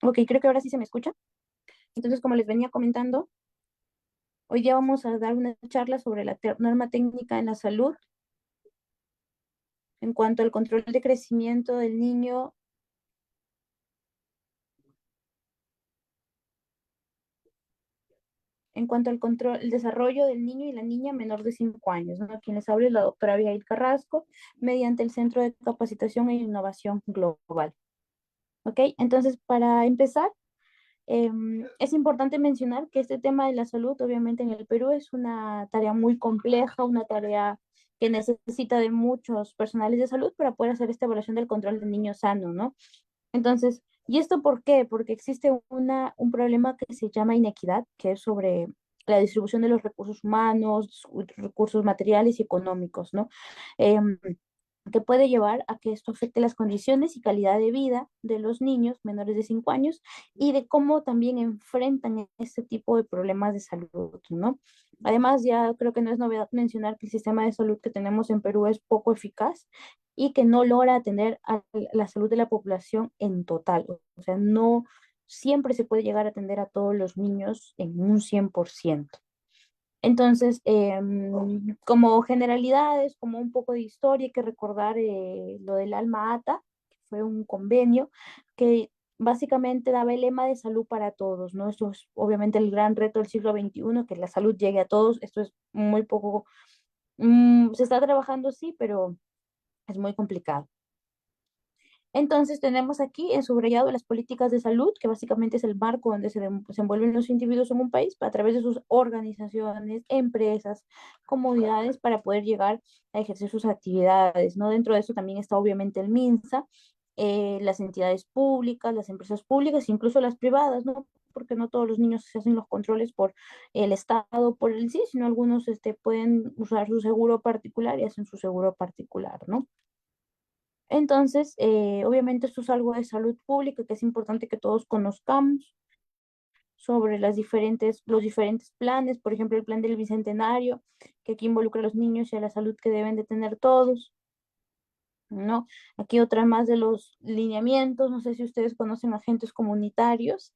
Ok, creo que ahora sí se me escucha. Entonces, como les venía comentando, hoy día vamos a dar una charla sobre la norma técnica en la salud en cuanto al control de crecimiento del niño, en cuanto al control, el desarrollo del niño y la niña menor de 5 años, ¿no? A quien les habla es la doctora Abigail Carrasco, mediante el Centro de Capacitación e Innovación Global. Ok, entonces, para empezar, es importante mencionar que este tema de la salud, obviamente en el Perú, es una tarea muy compleja, una tarea que necesita de muchos personales de salud para poder hacer esta evaluación del control del niño sano, ¿no? Entonces, ¿y esto por qué? Porque existe un problema que se llama inequidad, que es sobre la distribución de los recursos humanos, recursos materiales y económicos, ¿no? Em, que puede llevar a que esto afecte las condiciones y calidad de vida de los niños menores de 5 años y de cómo también enfrentan este tipo de problemas de salud, ¿no? Además, ya creo que no es novedad mencionar que el sistema de salud que tenemos en Perú es poco eficaz y que no logra atender a la salud de la población en total. O sea, no siempre se puede llegar a atender a todos los niños en un 100%. Entonces, como generalidades, como un poco de historia, hay que recordar lo del Alma Ata, que fue un convenio que básicamente daba el lema de salud para todos, ¿no? Esto es obviamente el gran reto del siglo XXI, que la salud llegue a todos. Esto es muy poco, se está trabajando, sí, pero es muy complicado. Entonces tenemos aquí en subrayado las políticas de salud, que básicamente es el marco donde se desenvuelven los individuos en un país a través de sus organizaciones, empresas, comunidades para poder llegar a ejercer sus actividades, ¿no? Dentro de eso también está obviamente el MINSA, las entidades públicas, las empresas públicas, incluso las privadas, ¿no? Porque no todos los niños se hacen los controles por el Estado, por el sí, sino algunos pueden usar su seguro particular y hacen su seguro particular, ¿no? Entonces, obviamente esto es algo de salud pública que es importante que todos conozcamos sobre los diferentes planes, por ejemplo, el plan del Bicentenario, que aquí involucra a los niños y a la salud que deben de tener todos, ¿no? Aquí otra más de los lineamientos, no sé si ustedes conocen agentes comunitarios,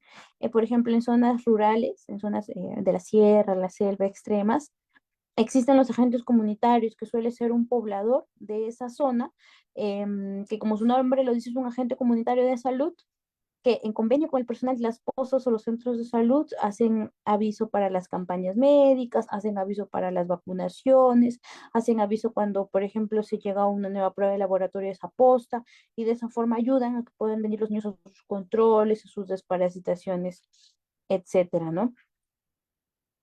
por ejemplo, en zonas rurales, en zonas de la sierra, la selva extremas, existen los agentes comunitarios, que suele ser un poblador de esa zona, que como su nombre lo dice, es un agente comunitario de salud, que en convenio con el personal de las pozos o los centros de salud hacen aviso para las campañas médicas, hacen aviso para las vacunaciones, hacen aviso cuando, por ejemplo, se llega a una nueva prueba de laboratorio esa posta, y de esa forma ayudan a que puedan venir los niños a sus controles, a sus desparasitaciones, etcétera, ¿no?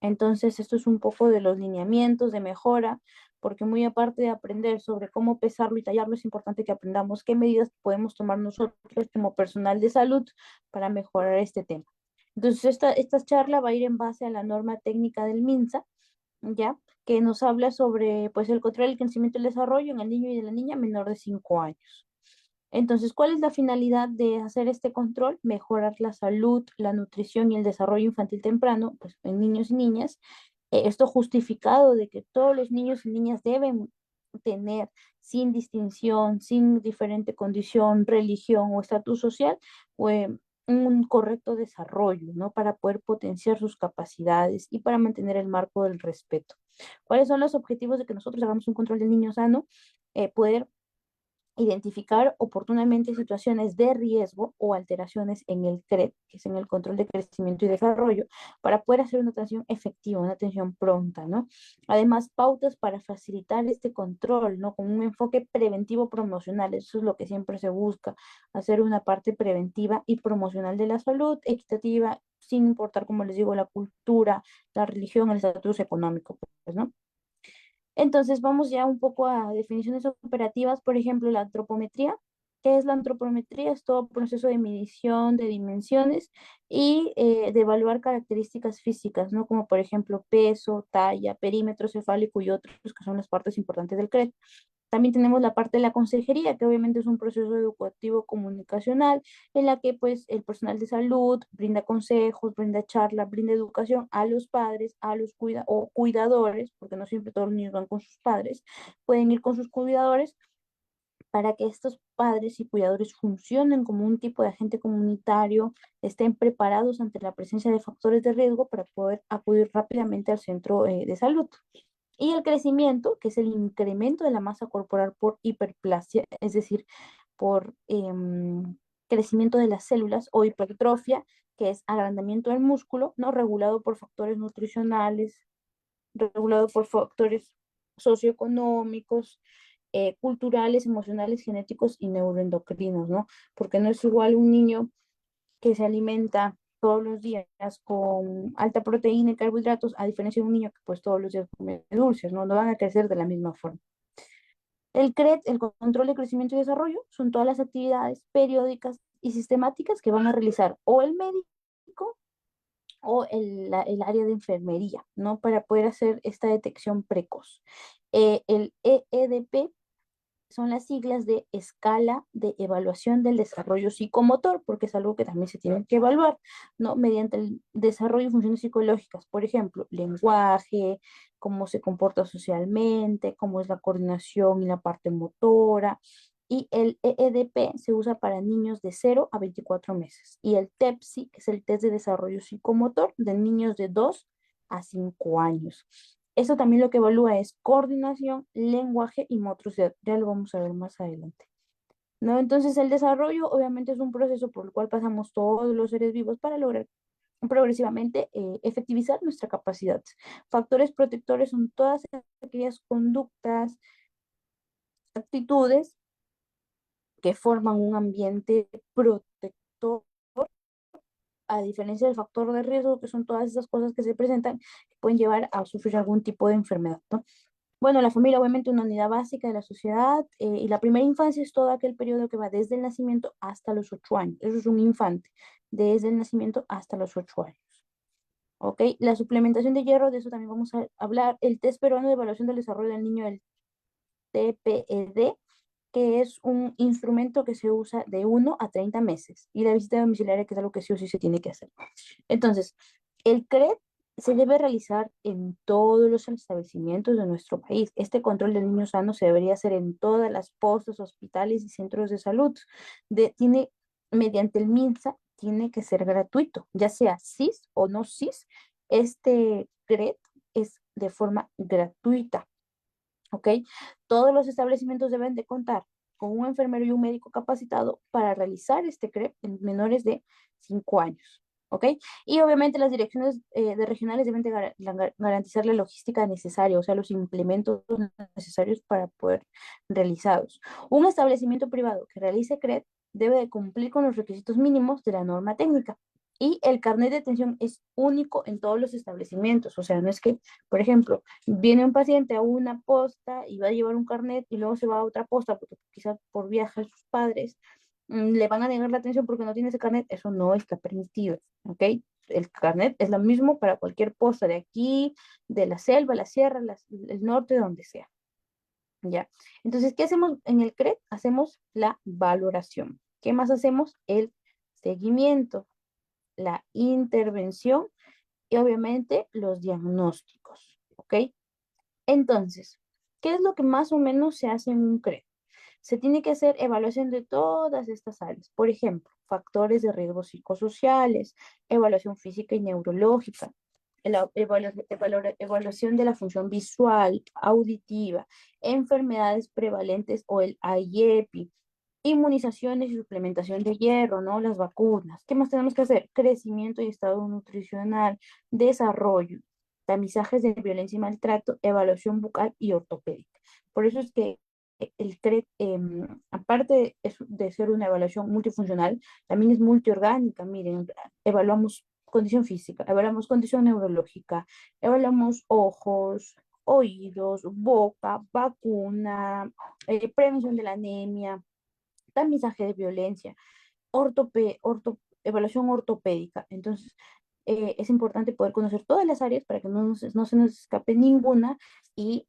Entonces, esto es un poco de los lineamientos de mejora, porque muy aparte de aprender sobre cómo pesarlo y tallarlo, es importante que aprendamos qué medidas podemos tomar nosotros como personal de salud para mejorar este tema. Entonces, esta charla va a ir en base a la norma técnica del MINSA, ¿ya? Que nos habla sobre, pues, el control del crecimiento y el desarrollo en el niño y en la niña menor de 5 años. Entonces, ¿cuál es la finalidad de hacer este control? Mejorar la salud, la nutrición y el desarrollo infantil temprano, pues en niños y niñas. Esto justificado de que todos los niños y niñas deben tener, sin distinción, sin diferente condición, religión o estatus social, un correcto desarrollo, ¿no? Para poder potenciar sus capacidades y para mantener el marco del respeto. ¿Cuáles son los objetivos de que nosotros hagamos un control del niño sano? Poder identificar oportunamente situaciones de riesgo o alteraciones en el CRED, que es en el control de crecimiento y desarrollo, para poder hacer una atención efectiva, una atención pronta, ¿no? Además, pautas para facilitar este control, ¿no? Con un enfoque preventivo promocional, eso es lo que siempre se busca, hacer una parte preventiva y promocional de la salud, equitativa, sin importar, como les digo, la cultura, la religión, el estatus económico, pues, ¿no? Entonces vamos ya un poco a definiciones operativas, por ejemplo, la antropometría. ¿Qué es la antropometría? Es todo proceso de medición de dimensiones y de evaluar características físicas, ¿no? Como por ejemplo peso, talla, perímetro cefálico y otros que son las partes importantes del CRET. También tenemos la parte de la consejería, que obviamente es un proceso educativo comunicacional en la que pues el personal de salud brinda consejos, brinda charla, brinda educación a los padres, a los o cuidadores, porque no siempre todos los niños van con sus padres, pueden ir con sus cuidadores para que estos padres y cuidadores funcionen como un tipo de agente comunitario, estén preparados ante la presencia de factores de riesgo para poder acudir rápidamente al centro de salud. Y el crecimiento, que es el incremento de la masa corporal por hiperplasia, es decir, por crecimiento de las células, o hipertrofia, que es agrandamiento del músculo, ¿no? Regulado por factores nutricionales, regulado por factores socioeconómicos, culturales, emocionales, genéticos y neuroendocrinos, ¿no? Porque no es igual un niño que se alimenta todos los días con alta proteína y carbohidratos, a diferencia de un niño que pues todos los días come dulces, ¿no? No van a crecer de la misma forma. El CRED, el control de crecimiento y desarrollo, son todas las actividades periódicas y sistemáticas que van a realizar o el médico o el área de enfermería, ¿no? Para poder hacer esta detección precoz. El EEDP son las siglas de escala de evaluación del desarrollo psicomotor, porque es algo que también se tiene que evaluar, ¿no? Mediante el desarrollo de funciones psicológicas, por ejemplo, lenguaje, cómo se comporta socialmente, cómo es la coordinación y la parte motora. Y el EEDP se usa para niños de 0 a 24 meses. Y el TEPSI, que es el test de desarrollo psicomotor de niños de 2 a 5 años. Eso también lo que evalúa es coordinación, lenguaje y motricidad. Ya lo vamos a ver más adelante. ¿No? Entonces, el desarrollo obviamente es un proceso por el cual pasamos todos los seres vivos para lograr progresivamente efectivizar nuestra capacidad. Factores protectores son todas aquellas conductas, actitudes que forman un ambiente protector, a diferencia del factor de riesgo, que son todas esas cosas que se presentan, que pueden llevar a sufrir algún tipo de enfermedad, ¿no? Bueno, la familia obviamente una unidad básica de la sociedad y la primera infancia es todo aquel periodo que va desde el nacimiento hasta los 8 años. Eso es un infante, desde el nacimiento hasta los 8 años. ¿Ok? La suplementación de hierro, de eso también vamos a hablar. El test peruano de evaluación del desarrollo del niño, el TPED, que es un instrumento que se usa de 1 a 30 meses. Y la visita domiciliaria, que es algo que sí o sí se tiene que hacer. Entonces, el CRED se debe realizar en todos los establecimientos de nuestro país. Este control del niño sano se debería hacer en todas las postas, hospitales y centros de salud. Mediante el MINSA, tiene que ser gratuito, ya sea CIS o no CIS. Este CRED es de forma gratuita. ¿Ok? Todos los establecimientos deben de contar con un enfermero y un médico capacitado para realizar este CREP en menores de 5 años. ¿Ok? Y obviamente las direcciones de regionales deben de garantizar la logística necesaria, o sea, los implementos necesarios para poder realizarlos. Un establecimiento privado que realice CREP debe de cumplir con los requisitos mínimos de la norma técnica. Y el carnet de atención es único en todos los establecimientos, o sea, no es que, por ejemplo, viene un paciente a una posta y va a llevar un carnet y luego se va a otra posta porque quizás por viaje a sus padres le van a negar la atención porque no tiene ese carnet. Eso no está permitido, ¿ok? El carnet es lo mismo para cualquier posta de aquí, de la selva, la sierra, el norte, donde sea. ¿Ya? Entonces, ¿qué hacemos en el CRED? Hacemos la valoración. ¿Qué más hacemos? El seguimiento, la intervención y obviamente los diagnósticos, ¿ok? Entonces, ¿qué es lo que más o menos se hace en un CRED? Se tiene que hacer evaluación de todas estas áreas. Por ejemplo, factores de riesgo psicosociales, evaluación física y neurológica, evaluación de la función visual, auditiva, enfermedades prevalentes o el IEPI, inmunizaciones y suplementación de hierro, ¿no? Las vacunas. ¿Qué más tenemos que hacer? Crecimiento y estado nutricional, desarrollo, tamizajes de violencia y maltrato, evaluación bucal y ortopédica. Por eso es que el CRED, aparte de ser una evaluación multifuncional, también es multiorgánica. Miren, evaluamos condición física, evaluamos condición neurológica, evaluamos ojos, oídos, boca, vacuna, prevención de la anemia, tamizaje de violencia, evaluación ortopédica. Entonces, es importante poder conocer todas las áreas para que no se nos escape ninguna y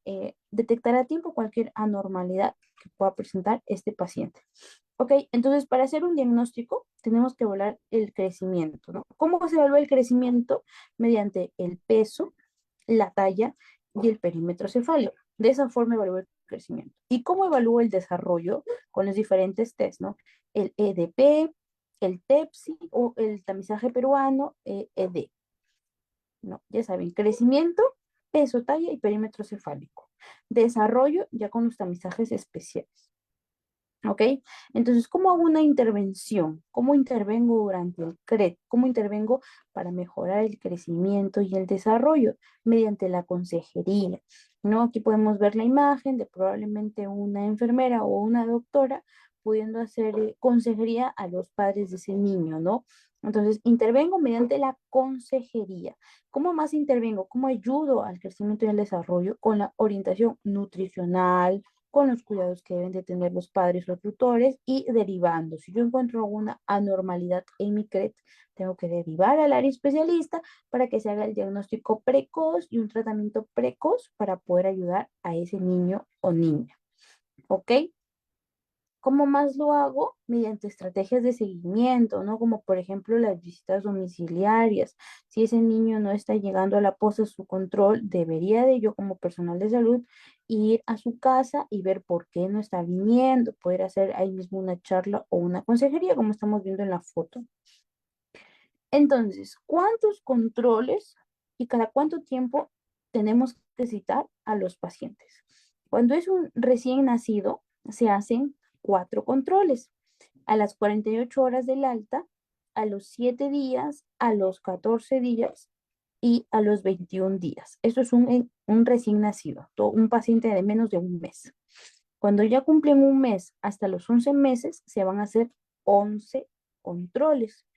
detectar a tiempo cualquier anormalidad que pueda presentar este paciente. Ok, entonces para hacer un diagnóstico tenemos que evaluar el crecimiento, ¿no? ¿Cómo se evalúa el crecimiento? Mediante el peso, la talla y el perímetro cefálico. De esa forma evalúo el crecimiento. ¿Y cómo evalúo el desarrollo? Con los diferentes test, ¿no? El EDP, el TEPSI o el tamizaje peruano ED. ¿No? Ya saben, crecimiento, peso, talla y perímetro cefálico. Desarrollo ya con los tamizajes especiales. ¿Ok? Entonces, ¿cómo hago una intervención? ¿Cómo intervengo durante el CRED? ¿Cómo intervengo para mejorar el crecimiento y el desarrollo? Mediante la consejería, ¿no? Aquí podemos ver la imagen de probablemente una enfermera o una doctora pudiendo hacer consejería a los padres de ese niño, ¿no? Entonces, intervengo mediante la consejería. ¿Cómo más intervengo? ¿Cómo ayudo al crecimiento y al desarrollo? Con la orientación nutricional, con los cuidados que deben de tener los padres o tutores y derivando. Si yo encuentro alguna anormalidad en mi CRET, tengo que derivar al área especialista para que se haga el diagnóstico precoz y un tratamiento precoz para poder ayudar a ese niño o niña. ¿Ok? ¿Cómo más lo hago? Mediante estrategias de seguimiento, ¿no? Como por ejemplo las visitas domiciliarias. Si ese niño no está llegando a la pose su control, debería de yo como personal de salud ir a su casa y ver por qué no está viniendo, poder hacer ahí mismo una charla o una consejería, como estamos viendo en la foto. Entonces, ¿cuántos controles y cada cuánto tiempo tenemos que citar a los pacientes? Cuando es un recién nacido, se hacen 4 controles. A las 48 horas del alta, a los 7 días, a los 14 días y a los 21 días. Eso es un recién nacido, un paciente de menos de un mes. Cuando ya cumplen un mes hasta los 11 meses, se van a hacer 11 controles.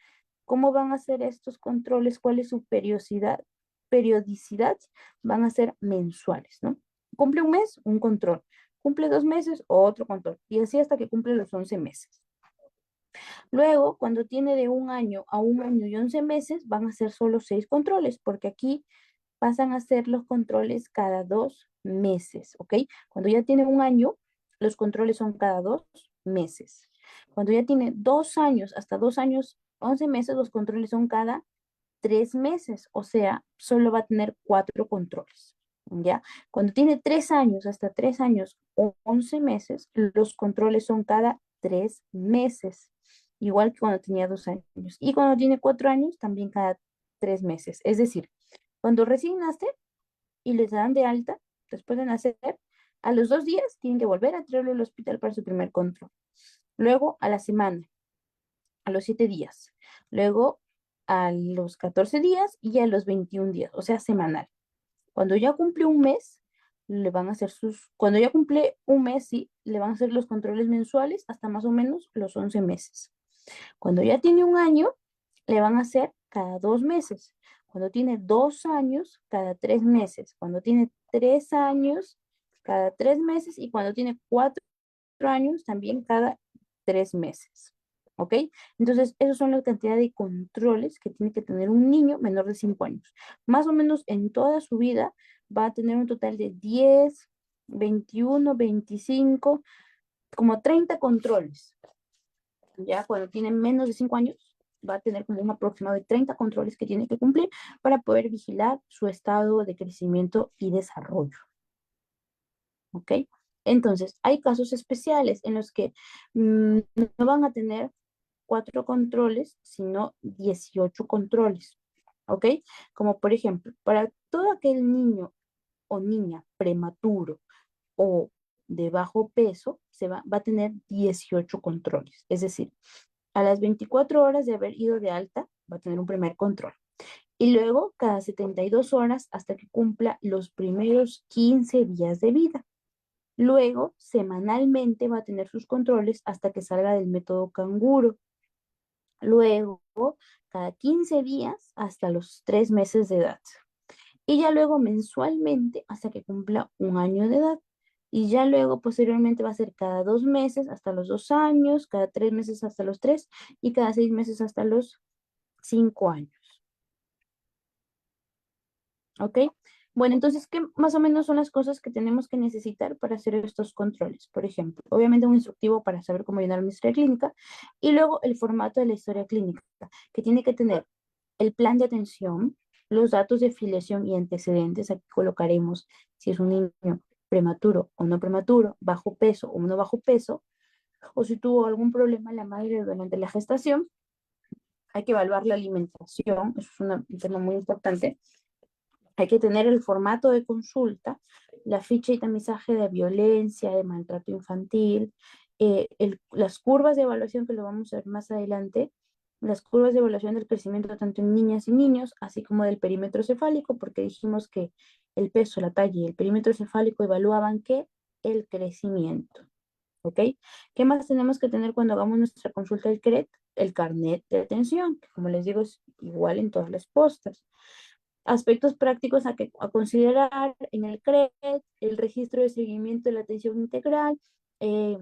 ¿Cómo van a ser estos controles? ¿Cuál es su periodicidad? Periodicidad van a ser mensuales, ¿no? Cumple un mes, un control. Cumple 2 meses, otro control. Y así hasta que cumple los 11 meses. Luego, cuando tiene de 1 año a 1 año y 11 meses, van a ser solo 6 controles, porque aquí pasan a ser los controles cada 2 meses, ¿ok? Cuando ya tiene 1 año, los controles son cada 2 meses. Cuando ya tiene 2 años, hasta 2 años, 11 meses, los controles son cada 3 meses, o sea, solo va a tener 4 controles, ¿ya? Cuando tiene 3 años, hasta 3 años, 11 meses, los controles son cada 3 meses, igual que cuando tenía 2 años. Y cuando tiene 4 años, también cada 3 meses. Es decir, cuando recién nace y les dan de alta, después de nacer, a los 2 días tienen que volver a traerlo al hospital para su primer control. Luego a la semana, a los 7 días. Luego a los 14 días y a los 21 días, o sea, semanal. Cuando ya cumple un mes, le van a hacer cuando ya cumple un mes, sí, le van a hacer los controles mensuales hasta más o menos los 11 meses. Cuando ya tiene 1 año, le van a hacer cada 2 meses. Cuando tiene 2 años, cada 3 meses. Cuando tiene 3 años, cada 3 meses. Y cuando tiene 4 años, también cada 3 meses. ¿Ok? Entonces, esos son la cantidad de controles que tiene que tener un niño menor de 5 años. Más o menos en toda su vida va a tener un total de 10 21, 25, como 30 controles. Ya cuando tiene menos de 5 años, va a tener como un aproximado de 30 controles que tiene que cumplir para poder vigilar su estado de crecimiento y desarrollo. ¿Ok? Entonces, hay casos especiales en los que no van a tener 4 controles, sino 18 controles. ¿Ok? Como por ejemplo, para todo aquel niño o niña prematuro o de bajo peso, va a tener 18 controles. Es decir, a las 24 horas de haber ido de alta, va a tener un primer control. Y luego, cada 72 horas hasta que cumpla los primeros 15 días de vida. Luego, semanalmente va a tener sus controles hasta que salga del método canguro. Luego, cada 15 días hasta los 3 meses de edad. Y ya luego mensualmente hasta que cumpla 1 año de edad. Y ya luego posteriormente va a ser cada 2 meses hasta los 2 años, cada 3 meses hasta los 3 y cada 6 meses hasta los 5 años. ¿Ok? Bueno, entonces, ¿qué más o menos son las cosas que tenemos que necesitar para hacer estos controles? Por ejemplo, obviamente un instructivo para saber cómo llenar una historia clínica y luego el formato de la historia clínica, que tiene que tener el plan de atención, los datos de filiación y antecedentes. Aquí colocaremos si es un niño prematuro o no prematuro, bajo peso o no bajo peso, o si tuvo algún problema la madre durante la gestación. Hay que evaluar la alimentación, eso es un tema muy importante. Hay que tener el formato de consulta, la ficha y tamizaje de violencia, de maltrato infantil, las curvas de evaluación que lo vamos a ver más adelante, las curvas de evaluación del crecimiento tanto en niñas y niños, así como del perímetro cefálico, porque dijimos que el peso, la talla y el perímetro cefálico evaluaban que el crecimiento. ¿Ok? ¿Qué más tenemos que tener cuando hagamos nuestra consulta del CRET? El carnet de atención, que como les digo es igual en todas las postas. Aspectos prácticos a considerar en el CRET, el registro de seguimiento de la atención integral, eh,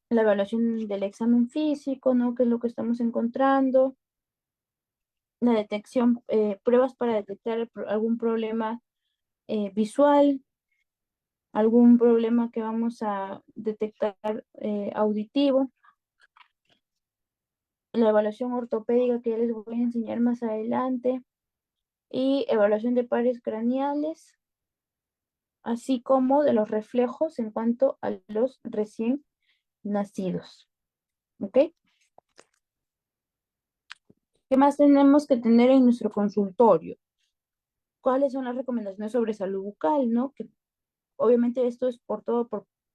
la evaluación del examen físico, ¿no? Que es lo que estamos encontrando, la detección, pruebas para detectar algún problema visual, algún problema que vamos a detectar auditivo, la evaluación ortopédica que ya les voy a enseñar más adelante, y evaluación de pares craneales, así como de los reflejos en cuanto a los recién nacidos. ¿Ok? ¿Qué más tenemos que tener en nuestro consultorio? ¿Cuáles son las recomendaciones sobre salud bucal, no? Que obviamente esto es por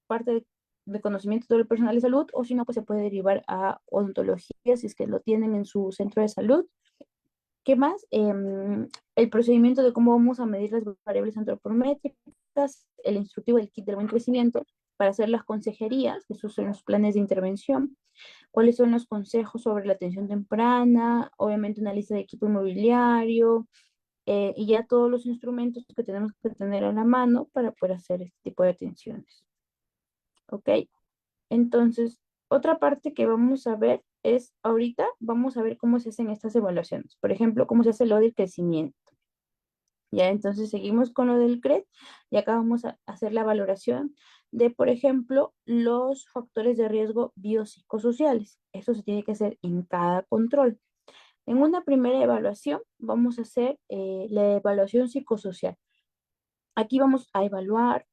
parte de conocimiento de todo el personal de salud, o si no, pues se puede derivar a odontología si es que lo tienen en su centro de salud. ¿Qué más? El procedimiento de cómo vamos a medir las variables antropométricas, el instructivo del kit del buen crecimiento para hacer las consejerías, esos son los planes de intervención, cuáles son los consejos sobre la atención temprana, obviamente una lista de equipo inmobiliario, y ya todos los instrumentos que tenemos que tener a la mano para poder hacer este tipo de atenciones. ¿Ok? Entonces, otra parte que vamos a ver es, ahorita vamos a ver cómo se hacen estas evaluaciones. Por ejemplo, cómo se hace lo del crecimiento. Ya, entonces seguimos con lo del CRED y acá vamos a hacer la valoración de, por ejemplo, los factores de riesgo biopsicosociales. Esto se tiene que hacer en cada control. En una primera evaluación vamos a hacer la evaluación psicosocial. Aquí vamos a evaluar,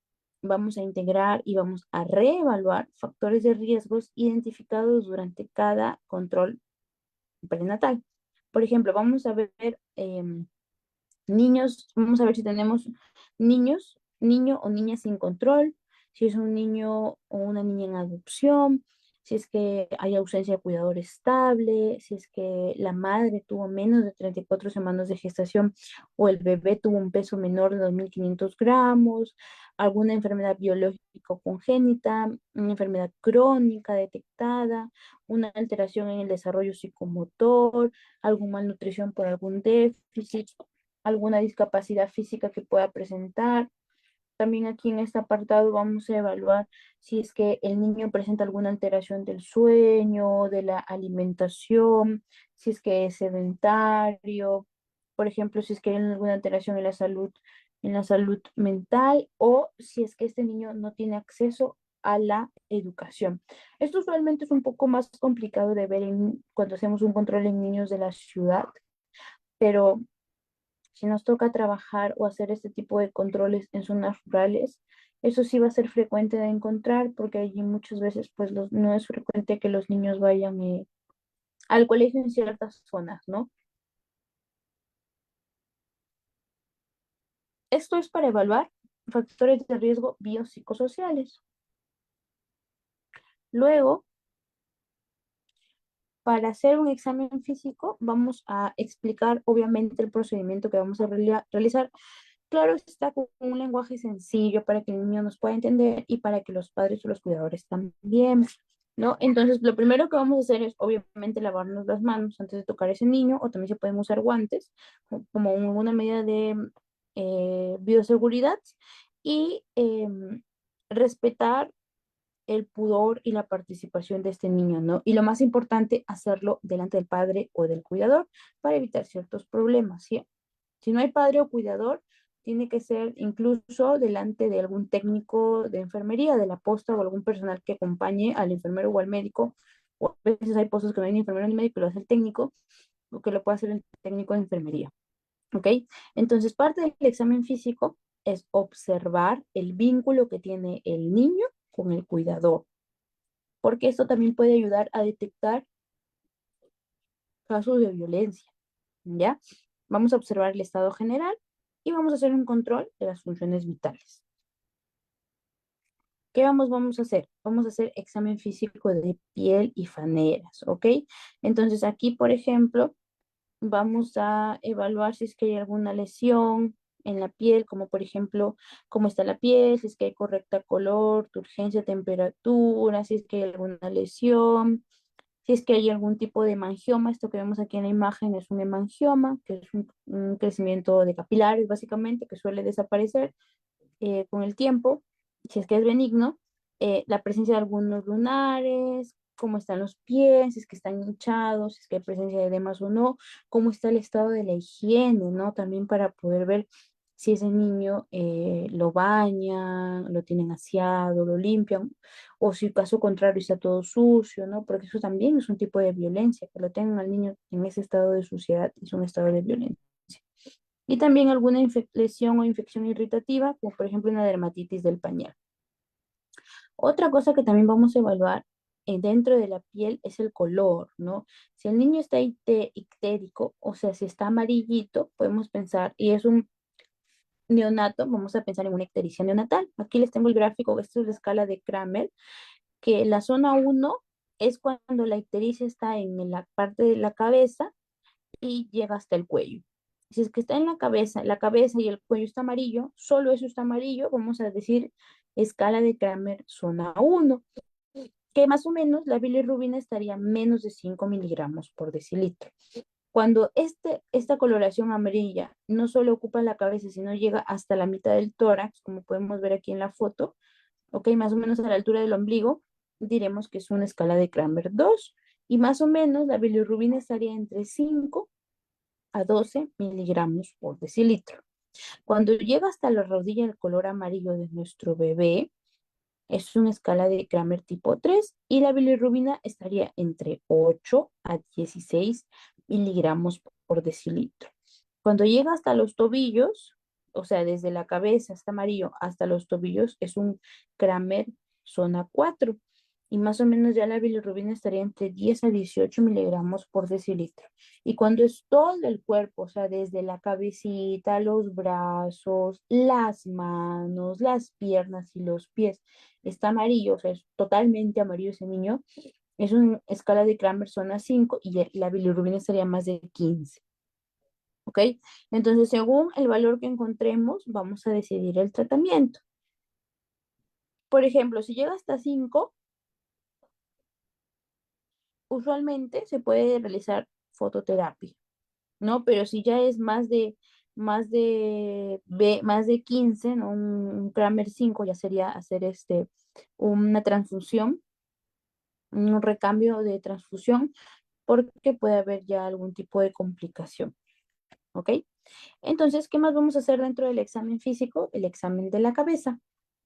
vamos a integrar y vamos a reevaluar factores de riesgos identificados durante cada control prenatal. Por ejemplo, vamos a ver niños, vamos a ver si tenemos niños, niño o niña sin control, si es un niño o una niña en adopción, si es que hay ausencia de cuidador estable, si es que la madre tuvo menos de 34 semanas de gestación o el bebé tuvo un peso menor de 2.500 gramos, alguna enfermedad biológica o congénita, una enfermedad crónica detectada, una alteración en el desarrollo psicomotor, alguna malnutrición por algún déficit, alguna discapacidad física que pueda presentar. También aquí en este apartado vamos a evaluar si es que el niño presenta alguna alteración del sueño, de la alimentación, si es que es sedentario, por ejemplo, si es que hay alguna alteración en la salud en la salud mental o si es que este niño no tiene acceso a la educación. Esto usualmente es un poco más complicado de ver cuando hacemos un control en niños de la ciudad, pero si nos toca trabajar o hacer este tipo de controles en zonas rurales, eso sí va a ser frecuente de encontrar porque allí muchas veces pues no es frecuente que los niños vayan al colegio en ciertas zonas, ¿no? Esto es para evaluar factores de riesgo biopsicosociales. Luego, para hacer un examen físico, vamos a explicar obviamente el procedimiento que vamos a realizar. Claro, está con un lenguaje sencillo para que el niño nos pueda entender y para que los padres o los cuidadores también, ¿no? Entonces, lo primero que vamos a hacer es obviamente lavarnos las manos antes de tocar a ese niño, o también se pueden usar guantes como una medida de bioseguridad y respetar el pudor y la participación de este niño, ¿no? Y lo más importante, hacerlo delante del padre o del cuidador para evitar ciertos problemas, ¿sí? Si no hay padre o cuidador, tiene que ser incluso delante de algún técnico de enfermería, de la posta o algún personal que acompañe al enfermero o al médico. O a veces hay postos que no hay ni enfermero ni médico, lo hace el técnico, o que lo puede hacer el técnico de enfermería. ¿Ok? Entonces, parte del examen físico es observar el vínculo que tiene el niño con el cuidador, porque esto también puede ayudar a detectar casos de violencia, ¿ya? Vamos a observar el estado general y vamos a hacer un control de las funciones vitales. ¿Qué vamos a hacer? Vamos a hacer examen físico de piel y faneras, ¿ok? Entonces aquí, por ejemplo, vamos a evaluar si es que hay alguna lesión en la piel, como por ejemplo, cómo está la piel, si es que hay correcta color, turgencia, temperatura, si es que hay alguna lesión, si es que hay algún tipo de hemangioma. Esto que vemos aquí en la imagen es un hemangioma, que es un crecimiento de capilares, básicamente, que suele desaparecer con el tiempo, si es que es benigno, la presencia de algunos lunares, cómo están los pies, si es que están hinchados, si es que hay presencia de edemas o no, cómo está el estado de la higiene, ¿no? También para poder ver si ese niño lo bañan, lo tienen aseado, lo limpian, o si caso contrario está todo sucio, ¿no? Porque eso también es un tipo de violencia, que lo tengan al niño en ese estado de suciedad es un estado de violencia. Y también alguna lesión o infección irritativa, como por ejemplo una dermatitis del pañal. Otra cosa que también vamos a evaluar dentro de la piel es el color, ¿no? Si el niño está ictérico, o sea, si está amarillito, podemos pensar, y es un neonato, vamos a pensar en una ictericia neonatal. Aquí les tengo el gráfico, esto es la escala de Kramer, que la zona 1 es cuando la ictericia está en la parte de la cabeza y llega hasta el cuello. Si es que está en la cabeza y el cuello está amarillo, solo eso está amarillo, vamos a decir escala de Kramer zona 1, que más o menos la bilirrubina estaría menos de 5 miligramos por decilitro. Cuando esta coloración amarilla no solo ocupa la cabeza, sino llega hasta la mitad del tórax, como podemos ver aquí en la foto, ok, más o menos a la altura del ombligo, diremos que es una escala de Kramer 2, y más o menos la bilirrubina estaría entre 5 a 12 miligramos por decilitro. Cuando llega hasta la rodilla el color amarillo de nuestro bebé, es una escala de Kramer tipo 3 y la bilirrubina estaría entre 8 a 16 miligramos por decilitro. Cuando llega hasta los tobillos, o sea, desde la cabeza hasta amarillo hasta los tobillos, es un Kramer zona 4 y más o menos ya la bilirrubina estaría entre 10 a 18 miligramos por decilitro. Y cuando es todo el cuerpo, o sea, desde la cabecita, los brazos, las manos, las piernas y los pies, está amarillo, o sea, es totalmente amarillo ese niño, es una escala de Kramer zona 5 y la bilirrubina estaría más de 15. ¿Ok? Entonces, según el valor que encontremos, vamos a decidir el tratamiento. Por ejemplo, si llega hasta 5, usualmente se puede realizar fototerapia, ¿no? Pero si ya es más de 15, ¿no? Un Kramer 5 ya sería hacer una transfusión, un recambio de transfusión, porque puede haber ya algún tipo de complicación, ¿ok? Entonces, ¿qué más vamos a hacer dentro del examen físico? El examen de la cabeza.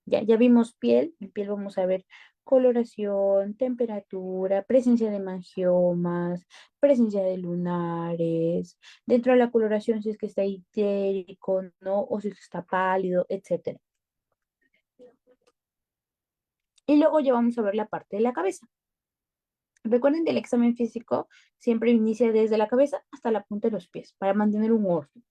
Ya vimos piel, en piel vamos a ver coloración, temperatura, presencia de mangiomas, presencia de lunares, dentro de la coloración si es que está itérico, ¿no? O si está pálido, etcétera. Y luego ya vamos a ver la parte de la cabeza. Recuerden que el examen físico siempre inicia desde la cabeza hasta la punta de los pies para mantener un orden.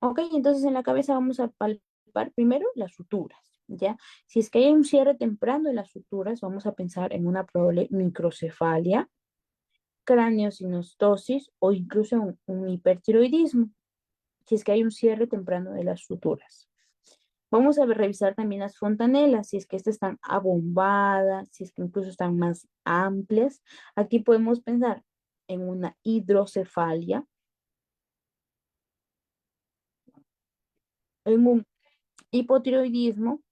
Ok, entonces en la cabeza vamos a palpar primero las suturas, ¿ya? Si es que hay un cierre temprano de las suturas, vamos a pensar en una probable microcefalia, craneosinostosis o incluso un hipertiroidismo, si es que hay un cierre temprano de las suturas. Vamos a revisar también las fontanelas, si es que estas están abombadas, si es que incluso están más amplias. Aquí podemos pensar en una hidrocefalia, en un hipotiroidismo,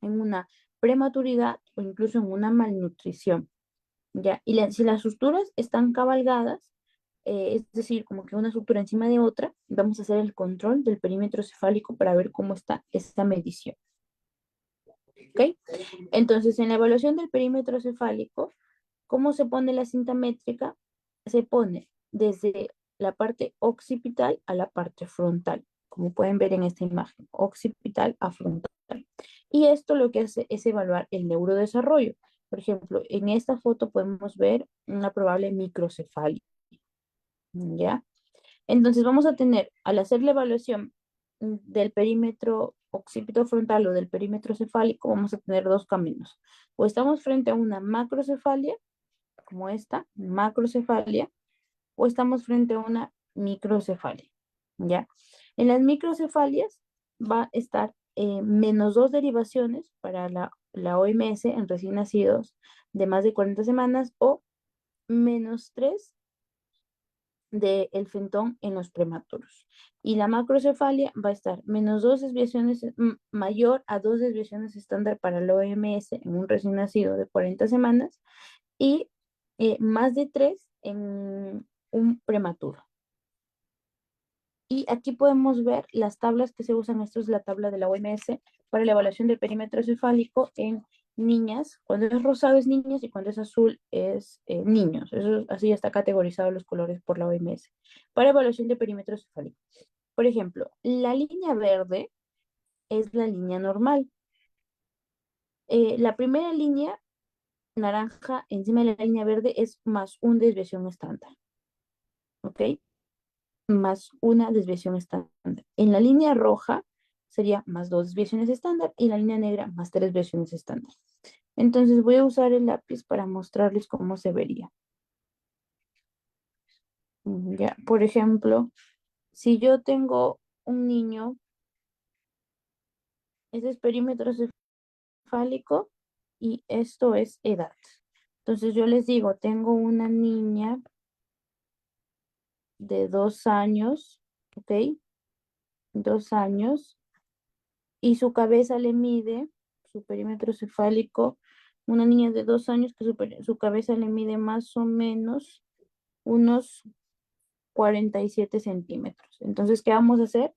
en una prematuridad o incluso en una malnutrición, ¿ya? Y si las suturas están cabalgadas, es decir, como que una sutura encima de otra, vamos a hacer el control del perímetro cefálico para ver cómo está esta medición, ¿ok? Entonces, en la evaluación del perímetro cefálico, ¿cómo se pone la cinta métrica? Se pone desde la parte occipital a la parte frontal, como pueden ver en esta imagen, occipital a frontal. Y esto lo que hace es evaluar el neurodesarrollo. Por ejemplo, en esta foto podemos ver una probable microcefalia, ¿ya? Entonces vamos a tener, al hacer la evaluación del perímetro occipitofrontal o del perímetro cefálico, vamos a tener dos caminos. O estamos frente a una macrocefalia, como esta, macrocefalia, o estamos frente a una microcefalia, ¿ya? En las microcefalias va a estar -2 derivaciones para la OMS en recién nacidos de más de 40 semanas o -3 del fentón en los prematuros. Y la macrocefalia va a estar -2 desviaciones, mayor a 2 desviaciones estándar para la OMS en un recién nacido de 40 semanas y más de 3 en un prematuro. Y aquí podemos ver las tablas que se usan. Esto es la tabla de la OMS para la evaluación del perímetro cefálico en niñas. Cuando es rosado es niñas y cuando es azul es niños. Eso así está categorizado los colores por la OMS. Para evaluación de perímetro cefálico. Por ejemplo, la línea verde es la línea normal. La primera línea naranja encima de la línea verde es +1 desviación estándar. ¿Ok? Más una desviación estándar. En la línea roja sería +2 desviaciones estándar y en la línea negra +3 desviaciones estándar. Entonces voy a usar el lápiz para mostrarles cómo se vería. Ya, por ejemplo, si yo tengo un niño, ese es perímetro cefálico y esto es edad. Entonces yo les digo, tengo una niña de 2 años, ¿ok? 2 años y su cabeza le mide, su perímetro cefálico, una niña de 2 años que su cabeza le mide más o menos unos 47 centímetros. Entonces, ¿qué vamos a hacer?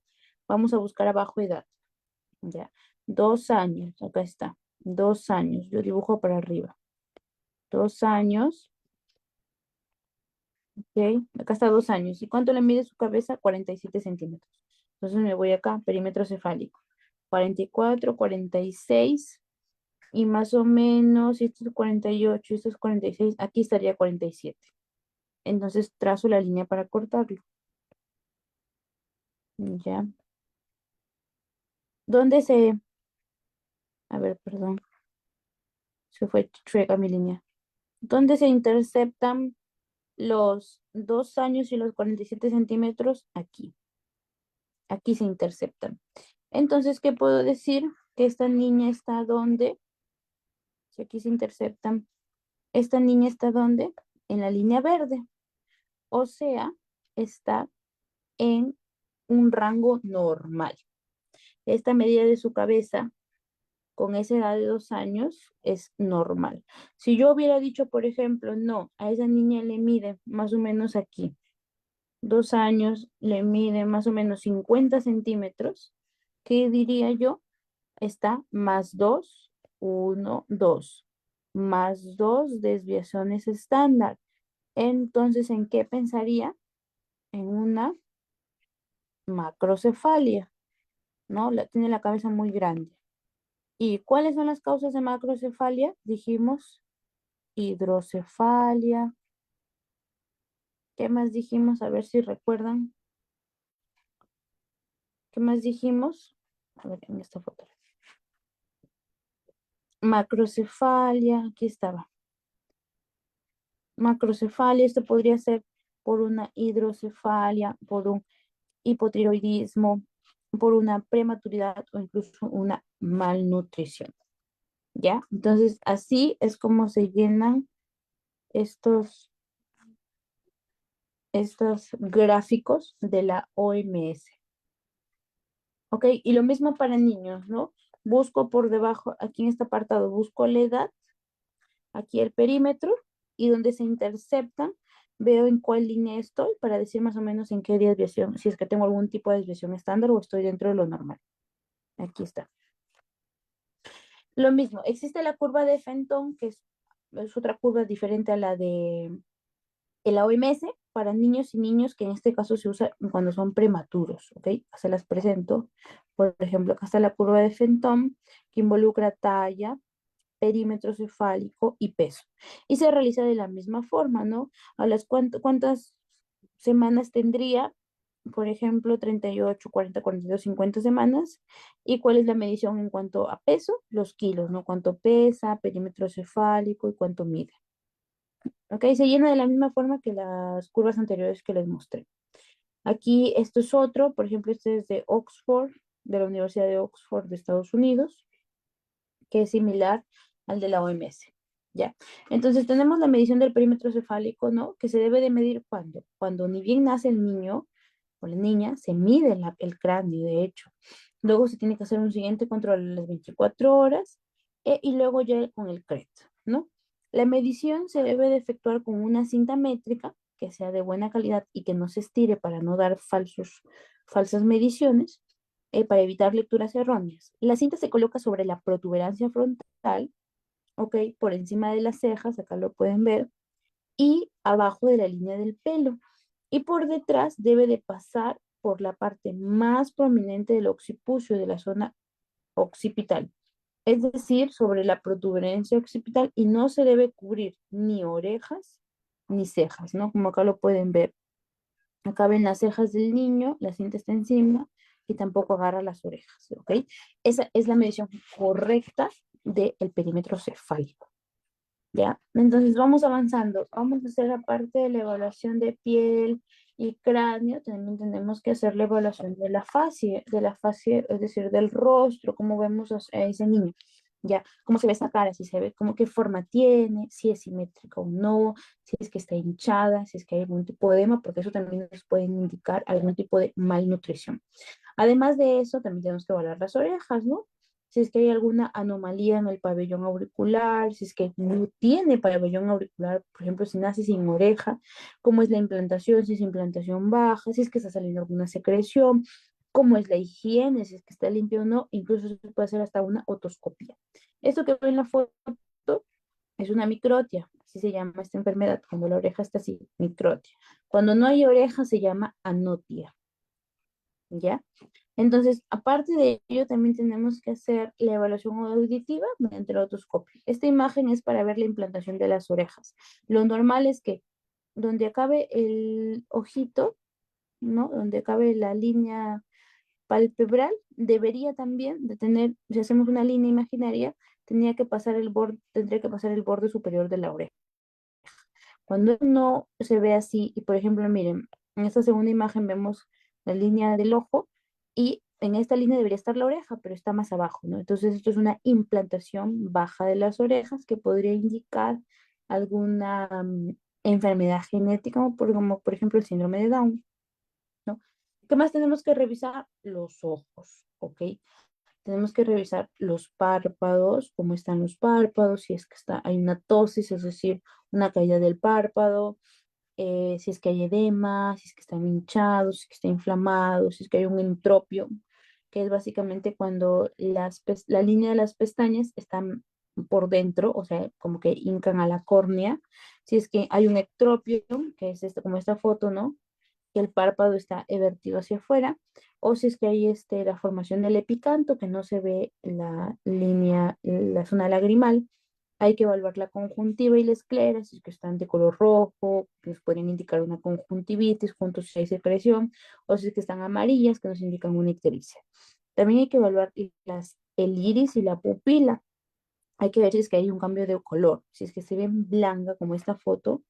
Vamos a buscar abajo edad. Ya, 2 años, acá está, 2 años, yo dibujo para arriba. 2 años, ok, acá está 2 años. ¿Y cuánto le mide su cabeza? 47 centímetros. Entonces me voy acá, perímetro cefálico. 44, 46. Y más o menos, si esto es 48, esto es 46, aquí estaría 47. Entonces trazo la línea para cortarlo. Ya. ¿Dónde se... A ver, perdón. Se fue chueca mi línea. ¿Dónde se interceptan los 2 años y los 47 centímetros? Aquí. Aquí se interceptan. Entonces, ¿qué puedo decir? Que esta niña está ¿dónde? Si aquí se interceptan. ¿Esta niña está dónde? En la línea verde. O sea, está en un rango normal. Esta medida de su cabeza con esa edad de 2 años es normal. Si yo hubiera dicho, por ejemplo, no, a esa niña le mide más o menos aquí, 2 años, le mide más o menos 50 centímetros, ¿qué diría yo? Está más 2, 1, 2, más 2 desviaciones estándar. Entonces, ¿en qué pensaría? En una macrocefalia, ¿no? Tiene la cabeza muy grande. ¿Y cuáles son las causas de macrocefalia? Dijimos hidrocefalia. ¿Qué más dijimos? A ver si recuerdan. ¿Qué más dijimos? A ver, en esta foto. Macrocefalia, aquí estaba. Macrocefalia, esto podría ser por una hidrocefalia, por un hipotiroidismo, por una prematuridad o incluso una malnutrición. ¿Ya? Entonces, así es como se llenan estos, estos gráficos de la OMS. ¿Ok? Y lo mismo para niños, ¿no? Busco por debajo, aquí en este apartado, busco la edad, aquí el perímetro, y donde se interceptan, veo en cuál línea estoy para decir más o menos en qué desviación, si es que tengo algún tipo de desviación estándar o estoy dentro de lo normal. Aquí está. Lo mismo, existe la curva de Fenton, que es otra curva diferente a la de la OMS para niños y niños, que en este caso se usa cuando son prematuros, ¿ok? Se las presento. Por ejemplo, acá está la curva de Fenton, que involucra talla, perímetro cefálico y peso. Y se realiza de la misma forma, ¿no? A las cuántas semanas tendría, por ejemplo, 38, 40, 42, 50 semanas. ¿Y cuál es la medición en cuanto a peso? Los kilos, ¿no? Cuánto pesa, perímetro cefálico y cuánto mide. ¿Ok? Se llena de la misma forma que las curvas anteriores que les mostré. Aquí esto es otro, por ejemplo, este es de Oxford, de la Universidad de Oxford de Estados Unidos, que es similar al de la OMS. ¿Ya? Entonces tenemos la medición del perímetro cefálico, ¿no? Que se debe de medir cuando ni bien nace el niño o la niña, se mide el cráneo, de hecho. Luego se tiene que hacer un siguiente control a las 24 horas y luego ya con el CRET, ¿no? La medición se debe de efectuar con una cinta métrica que sea de buena calidad y que no se estire para no dar falsas mediciones, para evitar lecturas erróneas. La cinta se coloca sobre la protuberancia frontal, ¿ok? Por encima de las cejas, acá lo pueden ver, y abajo de la línea del pelo. Y por detrás debe de pasar por la parte más prominente del occipucio de la zona occipital, es decir, sobre la protuberancia occipital, y no se debe cubrir ni orejas ni cejas, ¿no? Como acá lo pueden ver. Acá ven las cejas del niño, la cinta está encima y tampoco agarra las orejas, ¿ok? Esa es la medición correcta del perímetro cefálico. ¿Ya? Entonces vamos avanzando. Vamos a hacer aparte de la evaluación de piel y cráneo, también tenemos que hacer la evaluación de la fascia, es decir, del rostro, cómo vemos a ese niño. ¿Ya? Cómo se ve esa cara, si se ve, cómo qué forma tiene, si es simétrica o no, si es que está hinchada, si es que hay algún tipo de edema, porque eso también nos puede indicar algún tipo de malnutrición. Además de eso, también tenemos que evaluar las orejas, ¿no? Si es que hay alguna anomalía en el pabellón auricular, si es que no tiene pabellón auricular, por ejemplo, si nace sin oreja, cómo es la implantación, si es implantación baja, si es que está saliendo alguna secreción, cómo es la higiene, si es que está limpio o no, incluso se puede hacer hasta una otoscopia. Esto que ven en la foto es una microtia, así se llama esta enfermedad, cuando la oreja está así, microtia. Cuando no hay oreja se llama anotia, ¿ya? Entonces, aparte de ello, también tenemos que hacer la evaluación auditiva mediante la otoscopio. Esta imagen es para ver la implantación de las orejas. Lo normal es que donde acabe el ojito, ¿no? Donde acabe la línea palpebral, debería también de tener, si hacemos una línea imaginaria, tendría que pasar el borde superior de la oreja. Cuando no se ve así, y por ejemplo, miren, en esta segunda imagen vemos la línea del ojo y en esta línea debería estar la oreja, pero está más abajo, ¿no? Entonces, esto es una implantación baja de las orejas que podría indicar alguna enfermedad genética, como por ejemplo el síndrome de Down, ¿no? ¿Qué más tenemos que revisar? Los ojos, ¿ok? Tenemos que revisar los párpados, cómo están los párpados, si es que hay una ptosis, es decir, una caída del párpado, si es que hay edema, si es que están hinchados, si es que está inflamado, si es que hay un entropio, que es básicamente cuando la línea de las pestañas están por dentro, o sea, como que hincan a la córnea. Si es que hay un ectropio, que es esto, como esta foto, ¿no? Que el párpado está vertido hacia afuera, o si es que hay la formación del epicanto, que no se ve la línea, la zona lagrimal. Hay que evaluar la conjuntiva y la esclera, si es que están de color rojo, que nos pueden indicar una conjuntivitis, juntos si hay secreción, o si es que están amarillas, que nos indican una ictericia. También hay que evaluar el iris y la pupila. Hay que ver si es que hay un cambio de color. Si es que se ve blanca, como esta foto,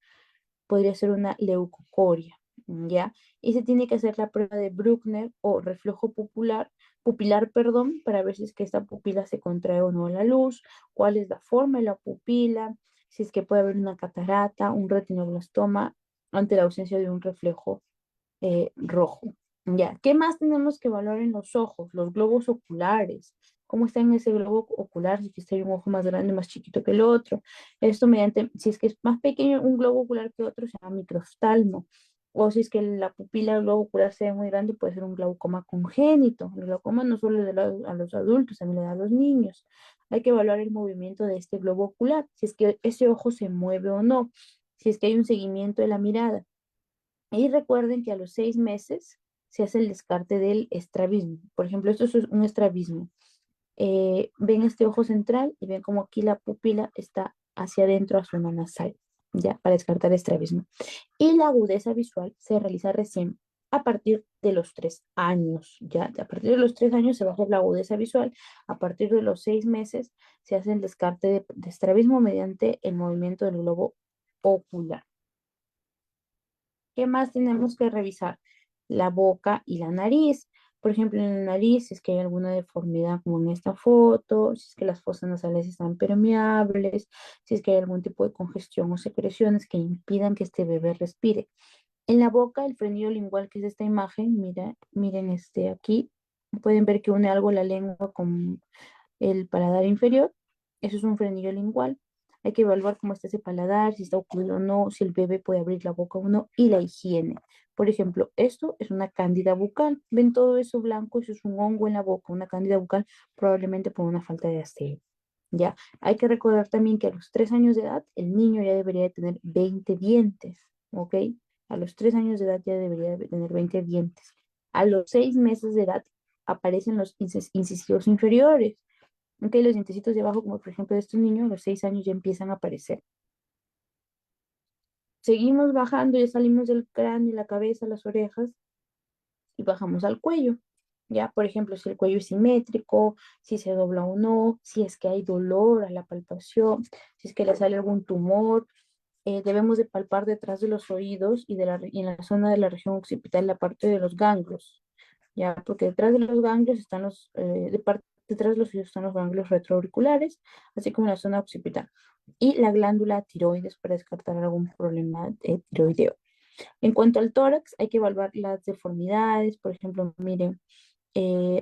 podría ser una leucocoria, ¿ya? Y se tiene que hacer la prueba de Bruckner o reflejo pupilar, perdón, para ver si es que esta pupila se contrae o no a la luz, cuál es la forma de la pupila, si es que puede haber una catarata, un retinoblastoma ante la ausencia de un reflejo rojo. Ya, ¿qué más tenemos que evaluar en los ojos? Los globos oculares. ¿Cómo está en ese globo ocular? Si es que hay un ojo más grande, más chiquito que el otro. Esto mediante, si es que es más pequeño un globo ocular que otro, se llama microftalmo. O si es que la pupila del globo ocular sea muy grande, puede ser un glaucoma congénito. El glaucoma no solo le da a los adultos, también le da a los niños. Hay que evaluar el movimiento de este globo ocular, si es que ese ojo se mueve o no, si es que hay un seguimiento de la mirada. Y recuerden que a los 6 meses se hace el descarte del estrabismo. Por ejemplo, esto es un estrabismo. Ven este ojo central y ven como aquí la pupila está hacia adentro a zona nasal, ya, para descartar estrabismo. Y la agudeza visual se realiza recién a partir de los 3 años, ya, a partir de los 3 años se va a hacer la agudeza visual, a partir de los 6 meses se hace el descarte de estrabismo mediante el movimiento del globo ocular. ¿Qué más tenemos que revisar? La boca y la nariz. Por ejemplo, en la nariz, si es que hay alguna deformidad como en esta foto, si es que las fosas nasales están permeables, si es que hay algún tipo de congestión o secreciones que impidan que este bebé respire. En la boca, el frenillo lingual, que es esta imagen, miren aquí, pueden ver que une algo la lengua con el paladar inferior. Eso es un frenillo lingual. Hay que evaluar cómo está ese paladar, si está ocluido o no, si el bebé puede abrir la boca o no, y la higiene. Por ejemplo, esto es una cándida bucal. ¿Ven todo eso blanco? Eso es un hongo en la boca, una cándida bucal, probablemente por una falta de aseo. Ya, hay que recordar también que a los 3 años de edad el niño ya debería de tener 20 dientes, ¿ok? A los 3 años de edad ya debería de tener 20 dientes. A los 6 meses de edad aparecen los incisivos inferiores. Ok, los dientecitos de abajo, como por ejemplo de estos niños, a los 6 años ya empiezan a aparecer. Seguimos bajando, ya salimos del cráneo, la cabeza, las orejas y bajamos al cuello. Ya, por ejemplo, si el cuello es simétrico, si se dobla o no, si es que hay dolor a la palpación, si es que le sale algún tumor. Debemos de palpar detrás de los oídos y en la zona de la región occipital, la parte de los ganglios. Ya, porque detrás de los ganglios están detrás de los oídos están los ganglios retroauriculares, así como la zona occipital. Y la glándula tiroides para descartar algún problema tiroideo. En cuanto al tórax, hay que evaluar las deformidades. Por ejemplo, miren,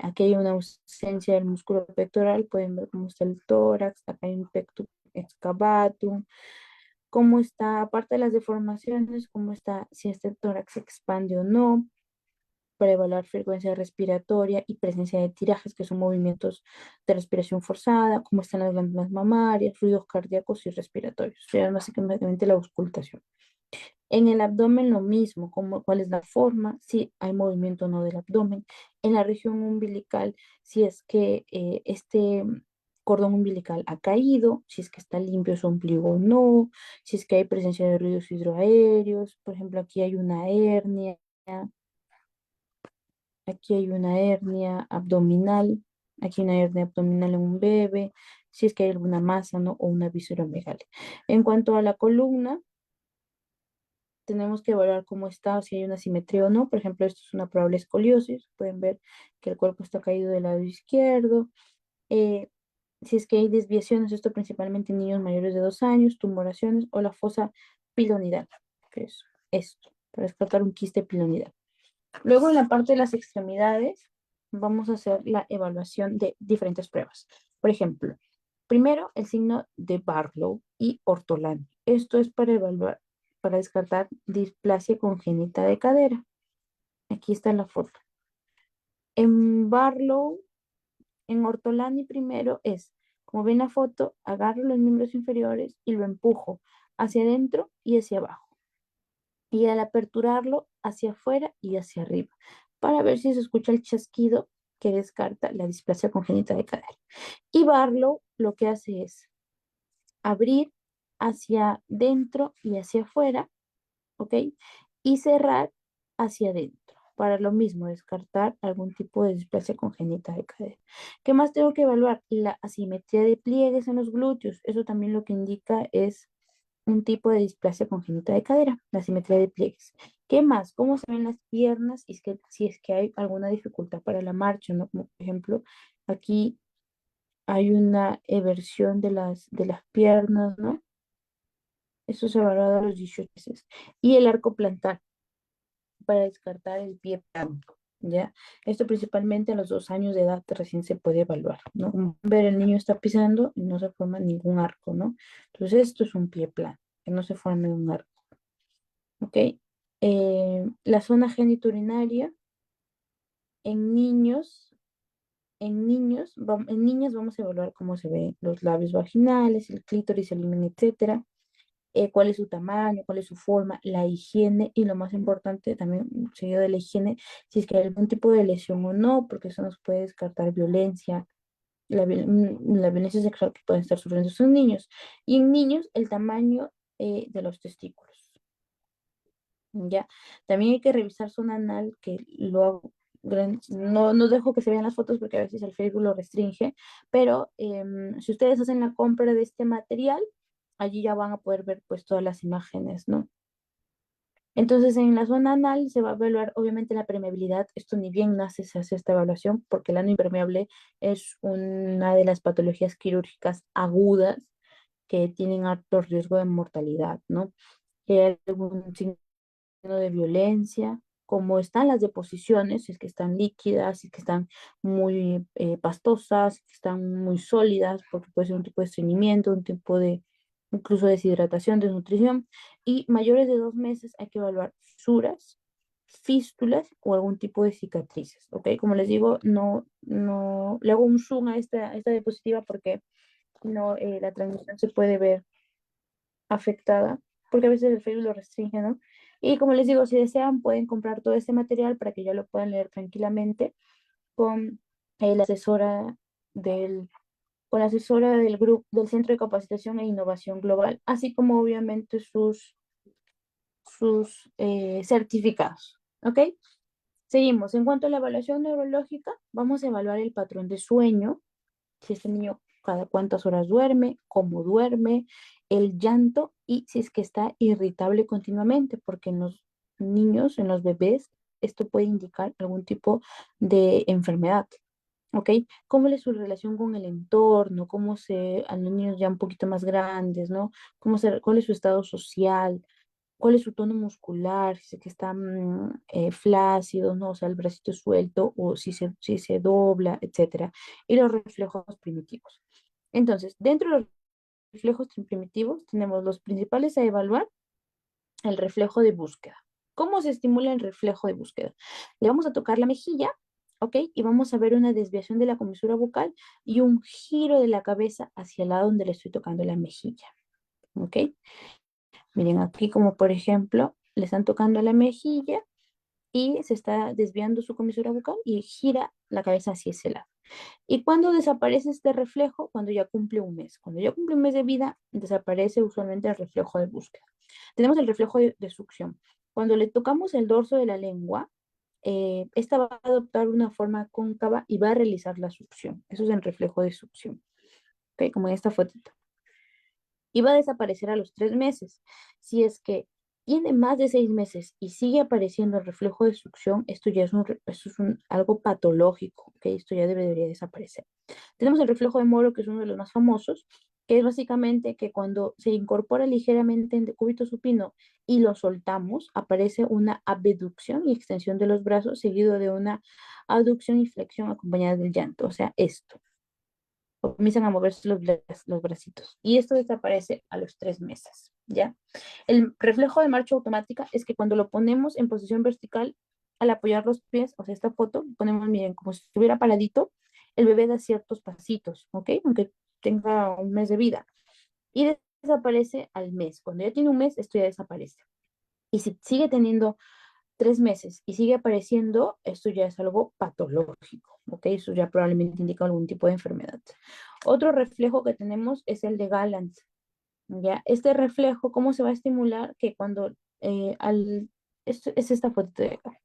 aquí hay una ausencia del músculo pectoral. Pueden ver cómo está el tórax. Acá hay un pectus excavatum. Cómo está, aparte de las deformaciones, cómo está, si este tórax se expande o no, para evaluar frecuencia respiratoria y presencia de tirajes, que son movimientos de respiración forzada, cómo están las glándulas mamarias, ruidos cardíacos y respiratorios. O sea, básicamente la auscultación. En el abdomen lo mismo, cuál es la forma, si hay movimiento o no del abdomen. En la región umbilical, si es que este cordón umbilical ha caído, si es que está limpio su ombligo o no, si es que hay presencia de ruidos hidroaéreos. Por ejemplo, aquí hay una hernia abdominal, aquí hay una hernia abdominal en un bebé, si es que hay alguna masa, ¿no? O una visceromegalia. En cuanto a la columna, tenemos que evaluar cómo está, si hay una simetría o no. Por ejemplo, esto es una probable escoliosis. Pueden ver que el cuerpo está caído del lado izquierdo. Eh, si es que hay desviaciones, esto principalmente en niños mayores de 2 años, tumoraciones o la fosa pilonidal, que es esto, para descartar un quiste pilonidal. Luego, en la parte de las extremidades, vamos a hacer la evaluación de diferentes pruebas. Por ejemplo, primero, el signo de Barlow y Ortolani. Esto es para evaluar para descartar displasia congénita de cadera. Aquí está la foto. En Barlow, en Ortolani primero es, como ven la foto, agarro los miembros inferiores y lo empujo hacia adentro y hacia abajo. Y al aperturarlo hacia afuera y hacia arriba, para ver si se escucha el chasquido que descarta la displasia congénita de cadera. Y Barlow lo que hace es abrir hacia dentro y hacia afuera, ¿ok? Y cerrar hacia adentro, para lo mismo, descartar algún tipo de displasia congénita de cadera. ¿Qué más tengo que evaluar? La asimetría de pliegues en los glúteos. Eso también lo que indica es un tipo de displasia congénita de cadera, la asimetría de pliegues. ¿Qué más? ¿Cómo se ven las piernas? Y es que, si es que hay alguna dificultad para la marcha, ¿no? Como por ejemplo, aquí hay una eversión de las piernas, ¿no? Eso se evalúa a los 18 meses. Y el arco plantar para descartar el pie plano, ¿ya? Esto principalmente a los 2 años de edad recién se puede evaluar, ¿no? Como ver, el niño está pisando y no se forma ningún arco, ¿no? Entonces esto es un pie plano, que no se forme un arco, ¿ok? La zona genitourinaria en niños, en niñas vamos a evaluar cómo se ven los labios vaginales, el clítoris, el himen, etcétera, cuál es su tamaño, cuál es su forma, la higiene y lo más importante también, seguido de la higiene, si es que hay algún tipo de lesión o no, porque eso nos puede descartar violencia, la violencia sexual que pueden estar sufriendo esos niños. Y en niños, el tamaño de los testículos. ¿Ya? También hay que revisar zona anal, que lo hago. No dejo que se vean las fotos porque a veces el Facebook lo restringe, pero si ustedes hacen la compra de este material, allí ya van a poder ver pues todas las imágenes, ¿no? Entonces en la zona anal se va a evaluar obviamente la permeabilidad. Esto ni bien nace se hace esta evaluación porque el ano impermeable es una de las patologías quirúrgicas agudas que tienen alto riesgo de mortalidad, ¿no? Que hay algún signo de violencia, como están las deposiciones, si es que están líquidas, si es que están muy pastosas, si es que están muy sólidas, porque puede ser un tipo de estreñimiento, un tipo de incluso deshidratación, desnutrición, y mayores de 2 meses hay que evaluar fisuras, fístulas o algún tipo de cicatrices, ¿ok? Como les digo, no, le hago un zoom a esta diapositiva porque no, la transmisión se puede ver afectada, porque a veces el Facebook lo restringe, ¿no? Y como les digo, si desean, pueden comprar todo este material para que ya lo puedan leer tranquilamente con la asesora del, con la asesora del grupo del Centro de Capacitación e Innovación Global, así como obviamente sus certificados, ¿ok? Seguimos. En cuanto a la evaluación neurológica, vamos a evaluar el patrón de sueño, si este niño cada cuántas horas duerme, cómo duerme, el llanto y si es que está irritable continuamente, porque en los niños, en los bebés, esto puede indicar algún tipo de enfermedad. ¿Ok? ¿Cómo es su relación con el entorno? A los niños ya un poquito más grandes, ¿no? ¿Cuál es su estado social? ¿Cuál es su tono muscular? Si es que está flácido, ¿no? O sea, el bracito suelto, o si se dobla, etcétera. Y los reflejos primitivos. Entonces, dentro de los reflejos primitivos, tenemos los principales a evaluar: el reflejo de búsqueda. ¿Cómo se estimula el reflejo de búsqueda? Le vamos a tocar la mejilla, ¿ok? Y vamos a ver una desviación de la comisura bucal y un giro de la cabeza hacia el lado donde le estoy tocando la mejilla, ¿ok? Miren aquí, como por ejemplo, le están tocando la mejilla y se está desviando su comisura bucal y gira la cabeza hacia ese lado. ¿Y cuando desaparece este reflejo? Cuando ya cumple un mes. Cuando ya cumple un mes de vida, desaparece usualmente el reflejo de búsqueda. Tenemos el reflejo de succión. Cuando le tocamos el dorso de la lengua, esta va a adoptar una forma cóncava y va a realizar la succión. Eso es el reflejo de succión, ¿ok? Como en esta fotito. Y va a desaparecer a los 3 meses. Si es que tiene más de 6 meses y sigue apareciendo el reflejo de succión, esto ya es algo patológico, ¿ok? Esto ya debería desaparecer. Tenemos el reflejo de Moro, que es uno de los más famosos, que es básicamente que cuando se incorpora ligeramente en decúbito supino y lo soltamos, aparece una abducción y extensión de los brazos, seguido de una abducción y flexión acompañada del llanto. O sea, esto. Comienzan a moverse los bracitos. Y esto desaparece a los 3 meses. ¿ya? El reflejo de marcha automática es que cuando lo ponemos en posición vertical, al apoyar los pies, o sea, esta foto, ponemos, miren, como si estuviera paradito, el bebé da ciertos pasitos, ¿ok? Aunque tenga un mes de vida. Y desaparece al mes. Cuando ya tiene un mes, esto ya desaparece. Y si sigue teniendo 3 meses y sigue apareciendo, esto ya es algo patológico, ¿ok? Eso ya probablemente indica algún tipo de enfermedad. Otro reflejo que tenemos es el de Gallant, ¿ya? Este reflejo, ¿cómo se va a estimular? Que cuando esto es esta foto de acá.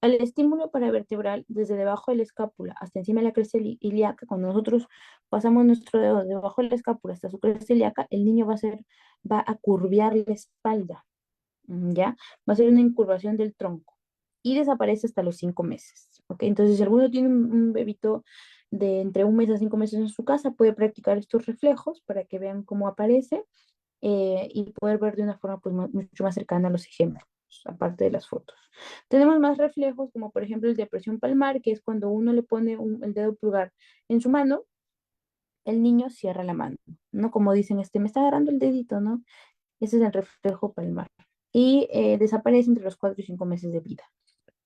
Al estímulo paravertebral desde debajo de la escápula hasta encima de la cresta ilíaca, cuando nosotros pasamos nuestro dedo debajo de la escápula hasta su cresta ilíaca, el niño va a curviar la espalda, ¿ya? Va a ser una incurvación del tronco y desaparece hasta los 5 meses, ¿ok? Entonces, si alguno tiene un bebito de entre 1 mes a 5 meses en su casa, puede practicar estos reflejos para que vean cómo aparece y poder ver de una forma pues, mucho más cercana a los ejemplos, aparte de las fotos. Tenemos más reflejos, como por ejemplo el de presión palmar, que es cuando uno le pone el dedo pulgar en su mano, el niño cierra la mano, ¿no? Como dicen, me está agarrando el dedito, ¿no? Ese es el reflejo palmar. Y desaparece entre los 4 y 5 meses de vida.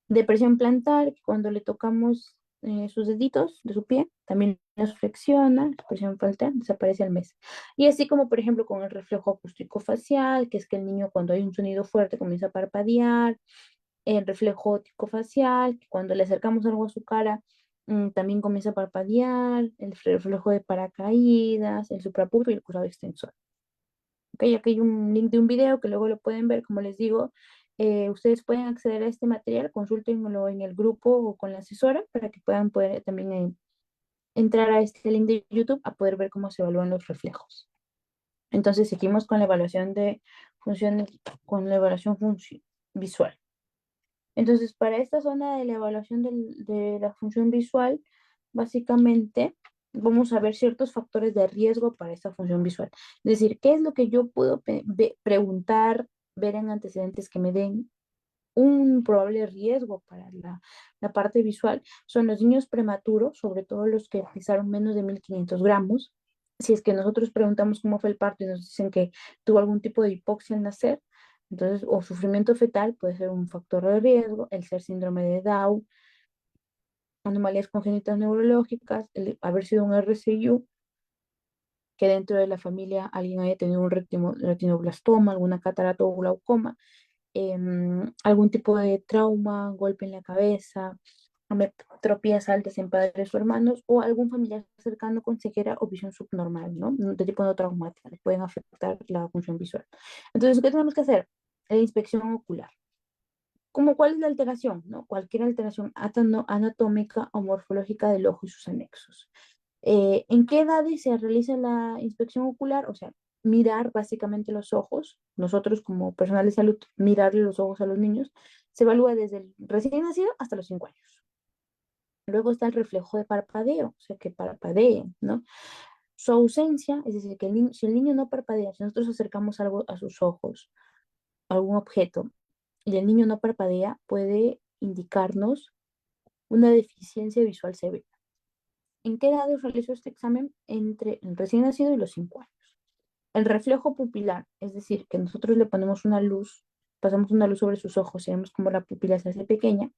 Depresión plantar, cuando le tocamos sus deditos de su pie, también los flexiona, depresión plantar, desaparece al mes. Y así como, por ejemplo, con el reflejo acústico facial, que es que el niño cuando hay un sonido fuerte comienza a parpadear, el reflejo óptico facial, que cuando le acercamos algo a su cara, también comienza a parpadear, el reflejo de paracaídas, el suprapúbico y el cruzado extensor. Ok, aquí hay un link de un video que luego lo pueden ver, como les digo, ustedes pueden acceder a este material, consúltenlo en el grupo o con la asesora para que puedan poder también entrar a este link de YouTube a poder ver cómo se evalúan los reflejos. Entonces seguimos con la evaluación de funciones, con la evaluación visual. Entonces, para esta zona de la evaluación de la función visual, básicamente vamos a ver ciertos factores de riesgo para esta función visual. Es decir, ¿qué es lo que yo puedo preguntar, ver en antecedentes que me den un probable riesgo para la parte visual? Son los niños prematuros, sobre todo los que pesaron menos de 1500 gramos. Si es que nosotros preguntamos cómo fue el parto y nos dicen que tuvo algún tipo de hipoxia al nacer, entonces, o sufrimiento fetal puede ser un factor de riesgo, el ser síndrome de Down, anomalías congénitas neurológicas, el haber sido un RCU, que dentro de la familia alguien haya tenido un retinoblastoma, alguna catarata o glaucoma, algún tipo de trauma, golpe en la cabeza, ametropías altas en padres o hermanos, o algún familiar cercano con ceguera o visión subnormal, ¿no? De tipo no traumática, que pueden afectar la función visual. Entonces, ¿qué tenemos que hacer? La inspección ocular. ¿Cómo cuál es la alteración? ¿No? Cualquier alteración anatómica o morfológica del ojo y sus anexos. ¿En qué edades se realiza la inspección ocular? O sea, mirar básicamente los ojos. Nosotros como personal de salud, mirarle los ojos a los niños. Se evalúa desde el recién nacido hasta los 5 años. Luego está el reflejo de parpadeo, o sea, que parpadeen, ¿no? Su ausencia, es decir, que si el niño no parpadea, si nosotros acercamos algo a sus ojos, algún objeto, y el niño no parpadea, puede indicarnos una deficiencia visual severa. ¿En qué edad realizó este examen? Entre el recién nacido y los 5 años. El reflejo pupilar, es decir, que nosotros le ponemos una luz, pasamos una luz sobre sus ojos y vemos cómo la pupila se hace pequeña,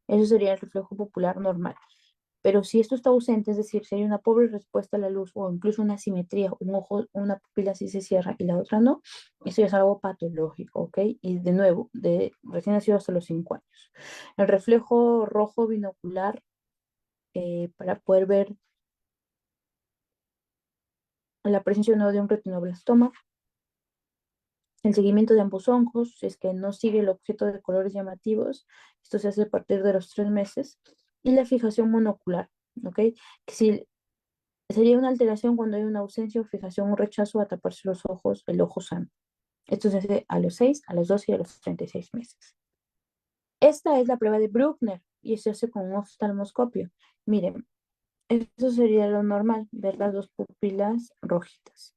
eso sería el reflejo pupilar normal. Pero si esto está ausente, es decir, si hay una pobre respuesta a la luz o incluso una asimetría, un ojo, una pupila sí se cierra y la otra no, eso ya es algo patológico, ¿ok? Y de nuevo, de recién nacido hasta los 5 años. El reflejo rojo binocular, para poder ver la presencia o no de un retinoblastoma. El seguimiento de ambos ojos, si es que no sigue el objeto de colores llamativos, esto se hace a partir de los 3 meses. Y la fijación monocular, ¿ok? Que si sería una alteración cuando hay una ausencia o fijación o rechazo a taparse los ojos, el ojo sano. Esto se hace a los 6, a los 12 y a los 36 meses. Esta es la prueba de Bruckner y se hace con un oftalmoscopio. Miren, eso sería lo normal, ver las dos pupilas rojitas.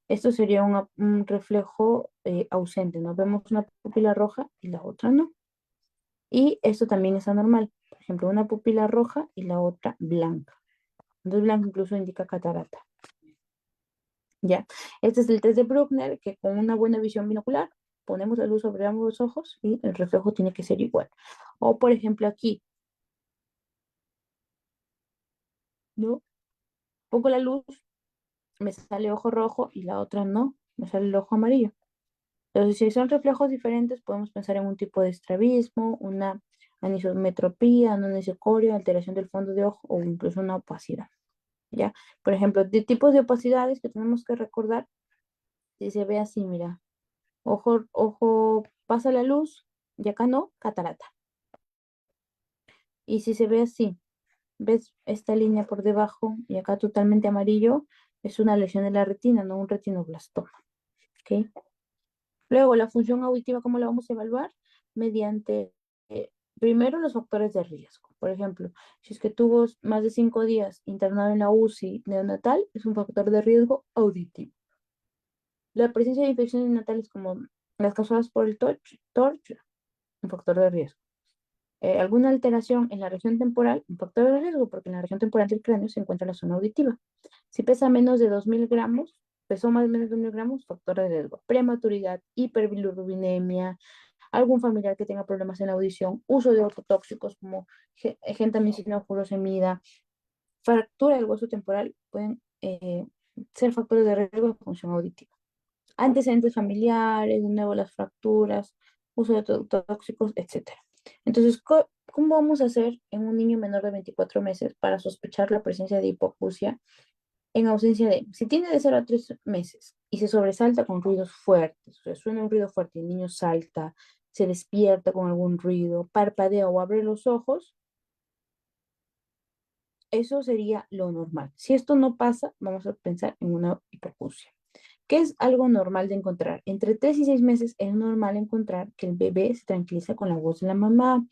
Esto sería un reflejo ausente, ¿no? Vemos una pupila roja y la otra no. Y esto también es anormal. Por ejemplo, una pupila roja y la otra blanca. Entonces, blanca incluso indica catarata. ¿ya? Este es el test de Bruckner, que con una buena visión binocular ponemos la luz sobre ambos ojos y el reflejo tiene que ser igual. O por ejemplo aquí, ¿no? Pongo la luz, me sale ojo rojo y la otra no, me sale el ojo amarillo. Entonces, si son reflejos diferentes, podemos pensar en un tipo de estrabismo, una anisometropía, una anisocoria, alteración del fondo de ojo o incluso una opacidad, ¿ya? Por ejemplo, de tipos de opacidades que tenemos que recordar, si se ve así, mira, ojo pasa la luz y acá no, catarata. Y si se ve así, ves esta línea por debajo y acá totalmente amarillo, es una lesión de la retina, no un retinoblastoma, ¿ok? Luego, la función auditiva, ¿cómo la vamos a evaluar? Mediante, primero, los factores de riesgo. Por ejemplo, si es que tuvo más de 5 días internado en la UCI neonatal, es un factor de riesgo auditivo. La presencia de infecciones neonatales como las causadas por el TORCH, un factor de riesgo. Alguna alteración en la región temporal, un factor de riesgo, porque en la región temporal del cráneo se encuentra la zona auditiva. Si pesa menos de 2000 gramos, pesó más o menos de 2000 gramos, factor de riesgo. Prematuridad, hiperbilirubinemia, algún familiar que tenga problemas en la audición, uso de ototóxicos como gentamicina o furosemida, fractura del hueso temporal, pueden ser factores de riesgo de función auditiva. Antecedentes familiares, de nuevo las fracturas, uso de ototóxicos, etcétera. Entonces, ¿cómo vamos a hacer en un niño menor de 24 meses para sospechar la presencia de hipoacusia en ausencia de, si tiene de 0 a 3 meses y se sobresalta con ruidos fuertes, o sea, suena un ruido fuerte y el niño salta, se despierta con algún ruido, parpadea o abre los ojos, eso sería lo normal. Si esto no pasa, vamos a pensar en una hipoacusia. ¿Qué es algo normal de encontrar? Entre 3 y 6 meses es normal encontrar que el bebé se tranquiliza con la voz de la mamá,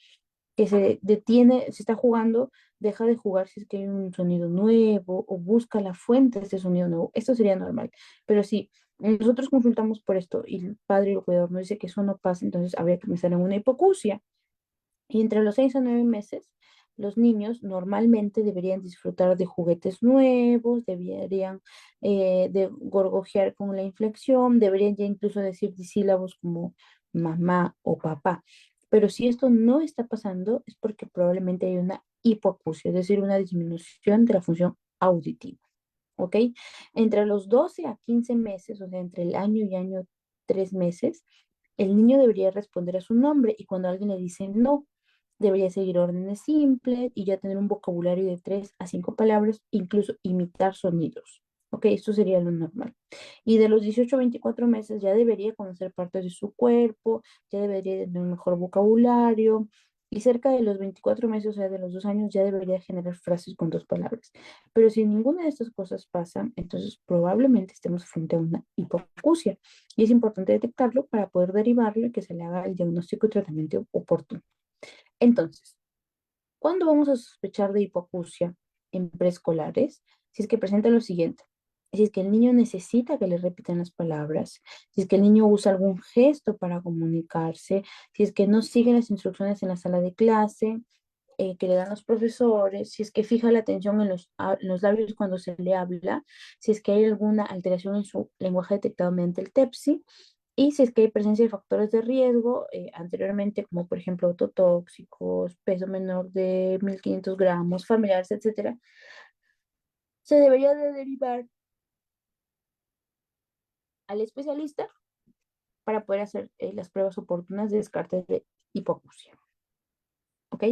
que se detiene, se está jugando, deja de jugar si es que hay un sonido nuevo o busca la fuente de ese sonido nuevo. Esto sería normal. Pero si nosotros consultamos por esto y el padre y el cuidador nos dice que eso no pasa, entonces habría que pensar en una hipoacusia. Y entre los 6 a 9 meses, los niños normalmente deberían disfrutar de juguetes nuevos, deberían de gorgojear con la inflexión, deberían ya incluso decir disílabos como mamá o papá. Pero si esto no está pasando, es porque probablemente hay una hipoacusia, es decir, una disminución de la función auditiva. ¿Ok? Entre los 12 a 15 meses, o sea, entre el año y año 3 meses, el niño debería responder a su nombre y cuando alguien le dice no, debería seguir órdenes simples y ya tener un vocabulario de 3 a 5 palabras, incluso imitar sonidos. Ok, esto sería lo normal. Y de los 18 a 24 meses ya debería conocer partes de su cuerpo, ya debería tener un mejor vocabulario. Y cerca de los 24 meses, o sea, de los 2 años, ya debería generar frases con 2 palabras. Pero si ninguna de estas cosas pasa, entonces probablemente estemos frente a una hipoacusia. Y es importante detectarlo para poder derivarlo y que se le haga el diagnóstico y tratamiento oportuno. Entonces, ¿cuándo vamos a sospechar de hipoacusia en preescolares? Si es que presenta lo siguiente. Si es que el niño necesita que le repitan las palabras, si es que el niño usa algún gesto para comunicarse, si es que no sigue las instrucciones en la sala de clase, que le dan los profesores, si es que fija la atención en los labios cuando se le habla, si es que hay alguna alteración en su lenguaje detectado mediante el TEPSI, y si es que hay presencia de factores de riesgo anteriormente, como por ejemplo autotóxicos, peso menor de 1500 gramos, familiares, etcétera, se debería de derivar al especialista para poder hacer las pruebas oportunas de descarte de hipoacusia. ¿Ok?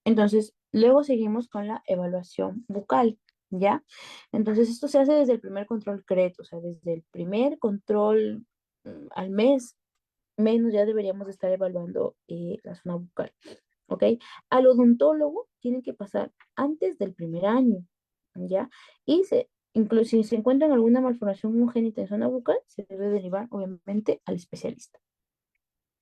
Entonces, luego seguimos con la evaluación bucal, ¿ya? Entonces, esto se hace desde el primer control CRET, o sea, desde el primer control al mes, menos ya deberíamos estar evaluando la zona bucal, ¿ok? Al odontólogo tiene que pasar antes del primer año, ¿ya? Y incluso si se encuentra alguna malformación congénita en zona bucal, se debe derivar, obviamente, al especialista.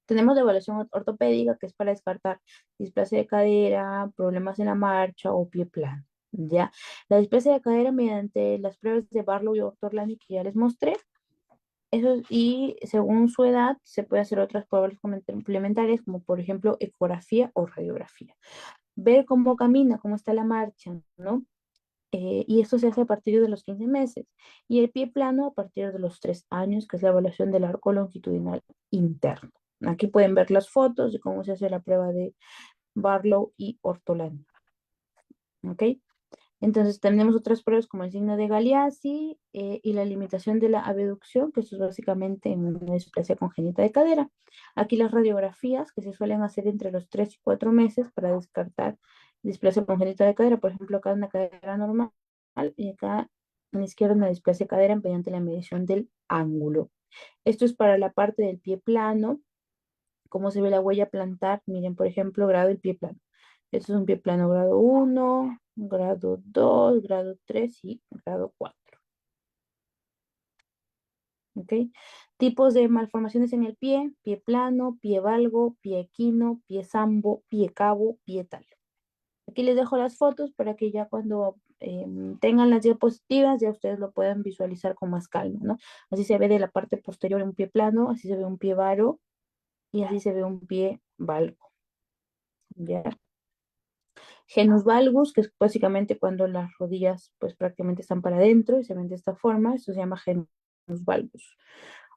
Tenemos la evaluación ortopédica, que es para descartar displasia de cadera, problemas en la marcha o pie plano, ¿ya? La displasia de cadera mediante las pruebas de Barlow y Ortolani que ya les mostré, eso, y según su edad se puede hacer otras pruebas complementarias, como por ejemplo ecografía o radiografía. Ver cómo camina, cómo está la marcha, ¿no? y esto se hace a partir de los 15 meses. Y el pie plano a partir de los 3 años, que es la evaluación del arco longitudinal interno. Aquí pueden ver las fotos de cómo se hace la prueba de Barlow y Ortolani. ¿Ok? Entonces tenemos otras pruebas como el signo de Galeazzi y la limitación de la abducción, que esto es básicamente una displasia congénita de cadera. Aquí las radiografías que se suelen hacer entre los 3 y 4 meses para descartar displasia congénita de cadera. Por ejemplo, acá una cadera normal y acá a la izquierda una displasia de cadera mediante la medición del ángulo. Esto es para la parte del pie plano. Cómo se ve la huella plantar. Miren, por ejemplo, grado del pie plano. Esto es un pie plano grado 1, grado 2, grado 3 y grado 4. ¿Ok? Tipos de malformaciones en el pie plano, pie valgo, pie equino, pie sambo, pie cabo, pie talo. Aquí les dejo las fotos para que ya cuando tengan las diapositivas ya ustedes lo puedan visualizar con más calma, ¿no? Así se ve de la parte posterior un pie plano, así se ve un pie varo y así se ve un pie valgo. ¿Ya? Genus valgus, que es básicamente cuando las rodillas pues prácticamente están para adentro y se ven de esta forma, eso se llama genus valgus.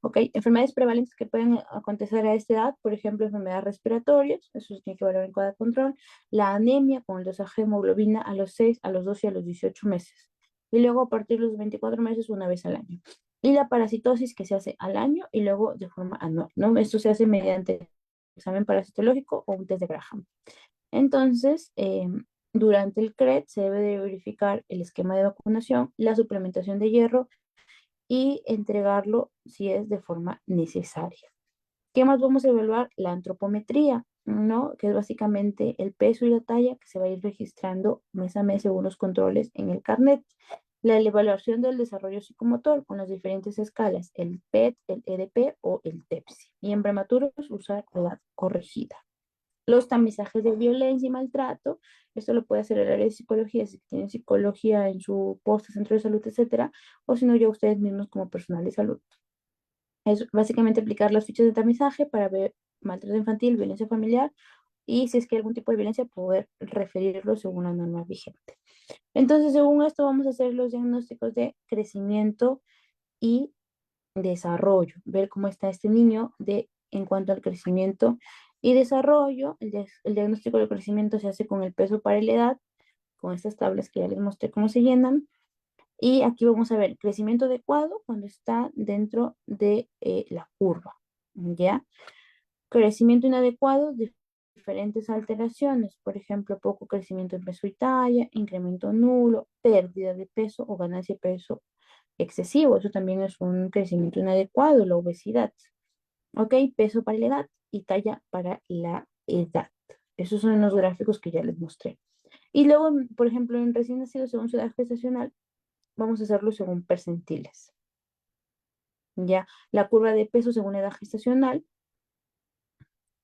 ¿Ok? Enfermedades prevalentes que pueden acontecer a esta edad, por ejemplo, enfermedades respiratorias, eso se tiene que valorar en cada control, la anemia con el dosaje de hemoglobina a los 6, a los 12 y a los 18 meses, y luego a partir de los 24 meses una vez al año. Y la parasitosis que se hace al año y luego de forma anual, ¿no? Esto se hace mediante examen parasitológico o un test de Graham. Entonces, durante el CRED se debe de verificar el esquema de vacunación, la suplementación de hierro y entregarlo si es de forma necesaria. ¿Qué más vamos a evaluar? La antropometría, ¿no? Que es básicamente el peso y la talla que se va a ir registrando mes a mes según los controles en el carnet. La evaluación del desarrollo psicomotor con las diferentes escalas, el PET, el EDP o el TEPSI. Y en prematuros usar la edad corregida. Los tamizajes de violencia y maltrato, esto lo puede hacer el área de psicología, si tienen psicología en su poste, centro de salud, etcétera, o si no, ya ustedes mismos como personal de salud. Es básicamente aplicar las fichas de tamizaje para ver maltrato infantil, violencia familiar y si es que hay algún tipo de violencia, poder referirlo según la norma vigente. Entonces, según esto, vamos a hacer los diagnósticos de crecimiento y desarrollo, ver cómo está este niño en cuanto al crecimiento y desarrollo. El diagnóstico del crecimiento se hace con el peso para la edad, con estas tablas que ya les mostré cómo se llenan. Y aquí vamos a ver crecimiento adecuado cuando está dentro de la curva, ¿ya? Crecimiento inadecuado, diferentes alteraciones, por ejemplo, poco crecimiento en peso y talla, incremento nulo, pérdida de peso o ganancia de peso excesivo. Eso también es un crecimiento inadecuado, la obesidad. ¿Ok? Peso para la edad y talla para la edad. Esos son los gráficos que ya les mostré. Y luego, por ejemplo, en recién nacidos según su edad gestacional, vamos a hacerlo según percentiles. Ya, la curva de peso según edad gestacional,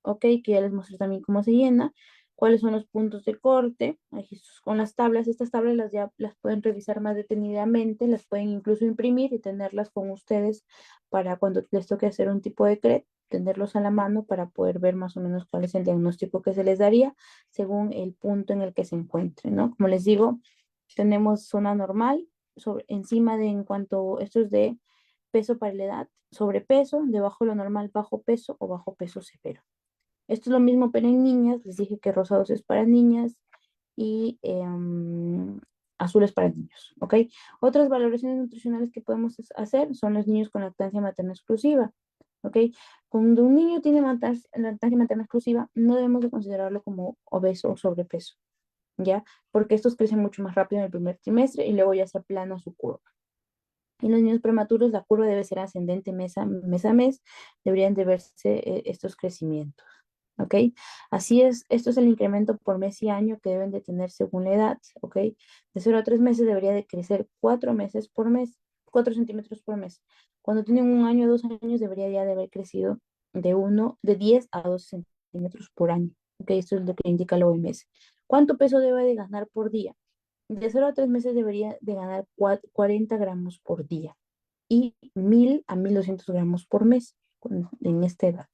ok, que ya les mostré también cómo se llena, cuáles son los puntos de corte, aquí con las tablas, estas tablas ya las pueden revisar más detenidamente, las pueden incluso imprimir y tenerlas con ustedes para cuando les toque hacer un tipo de CRED, tenerlos a la mano para poder ver más o menos cuál es el diagnóstico que se les daría según el punto en el que se encuentren, ¿no? Como les digo, tenemos zona normal, encima de en cuanto esto es de peso para la edad, sobrepeso, debajo de lo normal, bajo peso o bajo peso severo. Esto es lo mismo, pero en niñas. Les dije que rosados es para niñas y azules para niños, ¿ok? Otras valoraciones nutricionales que podemos hacer son los niños con lactancia materna exclusiva, ¿ok? Cuando un niño tiene lactancia materna exclusiva, no debemos de considerarlo como obeso o sobrepeso, ¿ya? Porque estos crecen mucho más rápido en el primer trimestre y luego ya se aplana su curva. En los niños prematuros la curva debe ser ascendente mes a mes, deberían de verse estos crecimientos. ¿Ok? Así es, esto es el incremento por mes y año que deben de tener según la edad, ¿ok? De 0 a 3 meses debería de crecer 4 meses por mes, 4 centímetros por mes. Cuando tienen 1 año o 2 años debería ya de haber crecido de 10 a 12 centímetros por año, ¿ok? Esto es lo que indica la OMS. ¿Cuánto peso debe de ganar por día? De 0 a 3 meses debería de ganar 40 gramos por día y 1000 a 1200 gramos por mes en esta edad.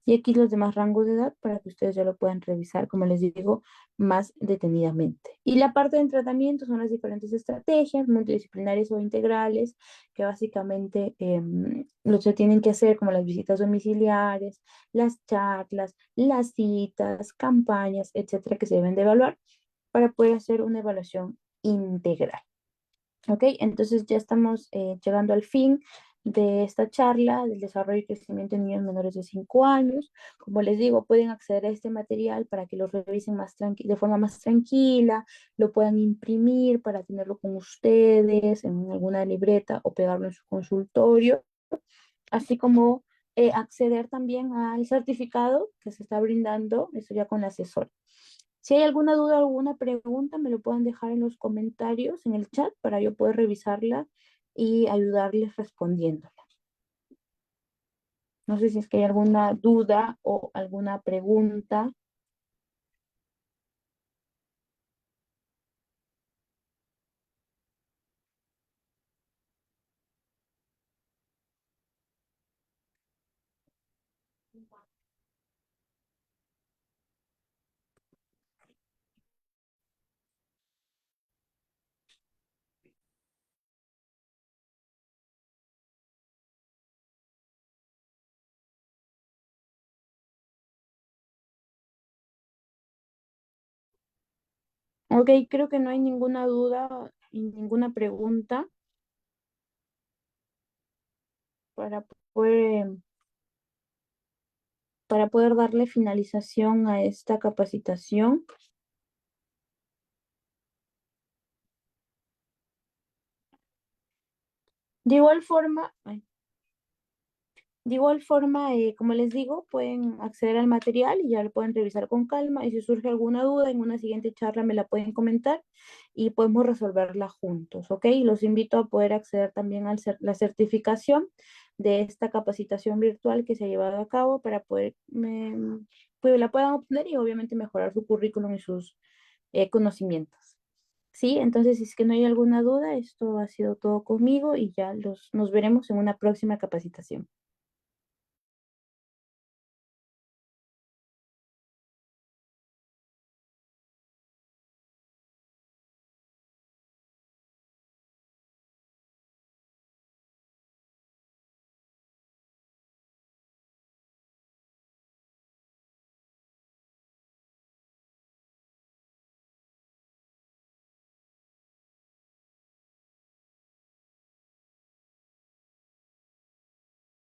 y aquí los demás rangos de edad para que ustedes ya lo puedan revisar, como les digo, más detenidamente. Y la parte del tratamiento son las diferentes estrategias multidisciplinarias o integrales que básicamente lo que tienen que hacer, como las visitas domiciliares, las charlas, las citas, campañas, etcétera, que se deben de evaluar para poder hacer una evaluación integral. Ok, entonces ya estamos llegando al fin de esta charla del desarrollo y crecimiento de niños menores de 5 años. Como les digo, pueden acceder a este material para que lo revisen de forma más tranquila, lo puedan imprimir para tenerlo con ustedes en alguna libreta o pegarlo en su consultorio, así como acceder también al certificado que se está brindando, eso ya con la asesora. Si hay alguna duda o alguna pregunta, me lo pueden dejar en los comentarios, en el chat, para yo poder revisarla y ayudarles respondiéndola. No sé si es que hay alguna duda o alguna pregunta. Ok, creo que no hay ninguna duda y ninguna pregunta para poder, para poder darle finalización a esta capacitación. De igual forma, ay, de igual forma, como les digo, pueden acceder al material y ya lo pueden revisar con calma. Y si surge alguna duda en una siguiente charla, me la pueden comentar y podemos resolverla juntos, ¿ok? Los invito a poder acceder también a la certificación de esta capacitación virtual que se ha llevado a cabo para poder, pues la puedan obtener y obviamente mejorar su currículum y sus conocimientos. Sí, entonces si es que no hay alguna duda, esto ha sido todo conmigo y ya nos veremos en una próxima capacitación.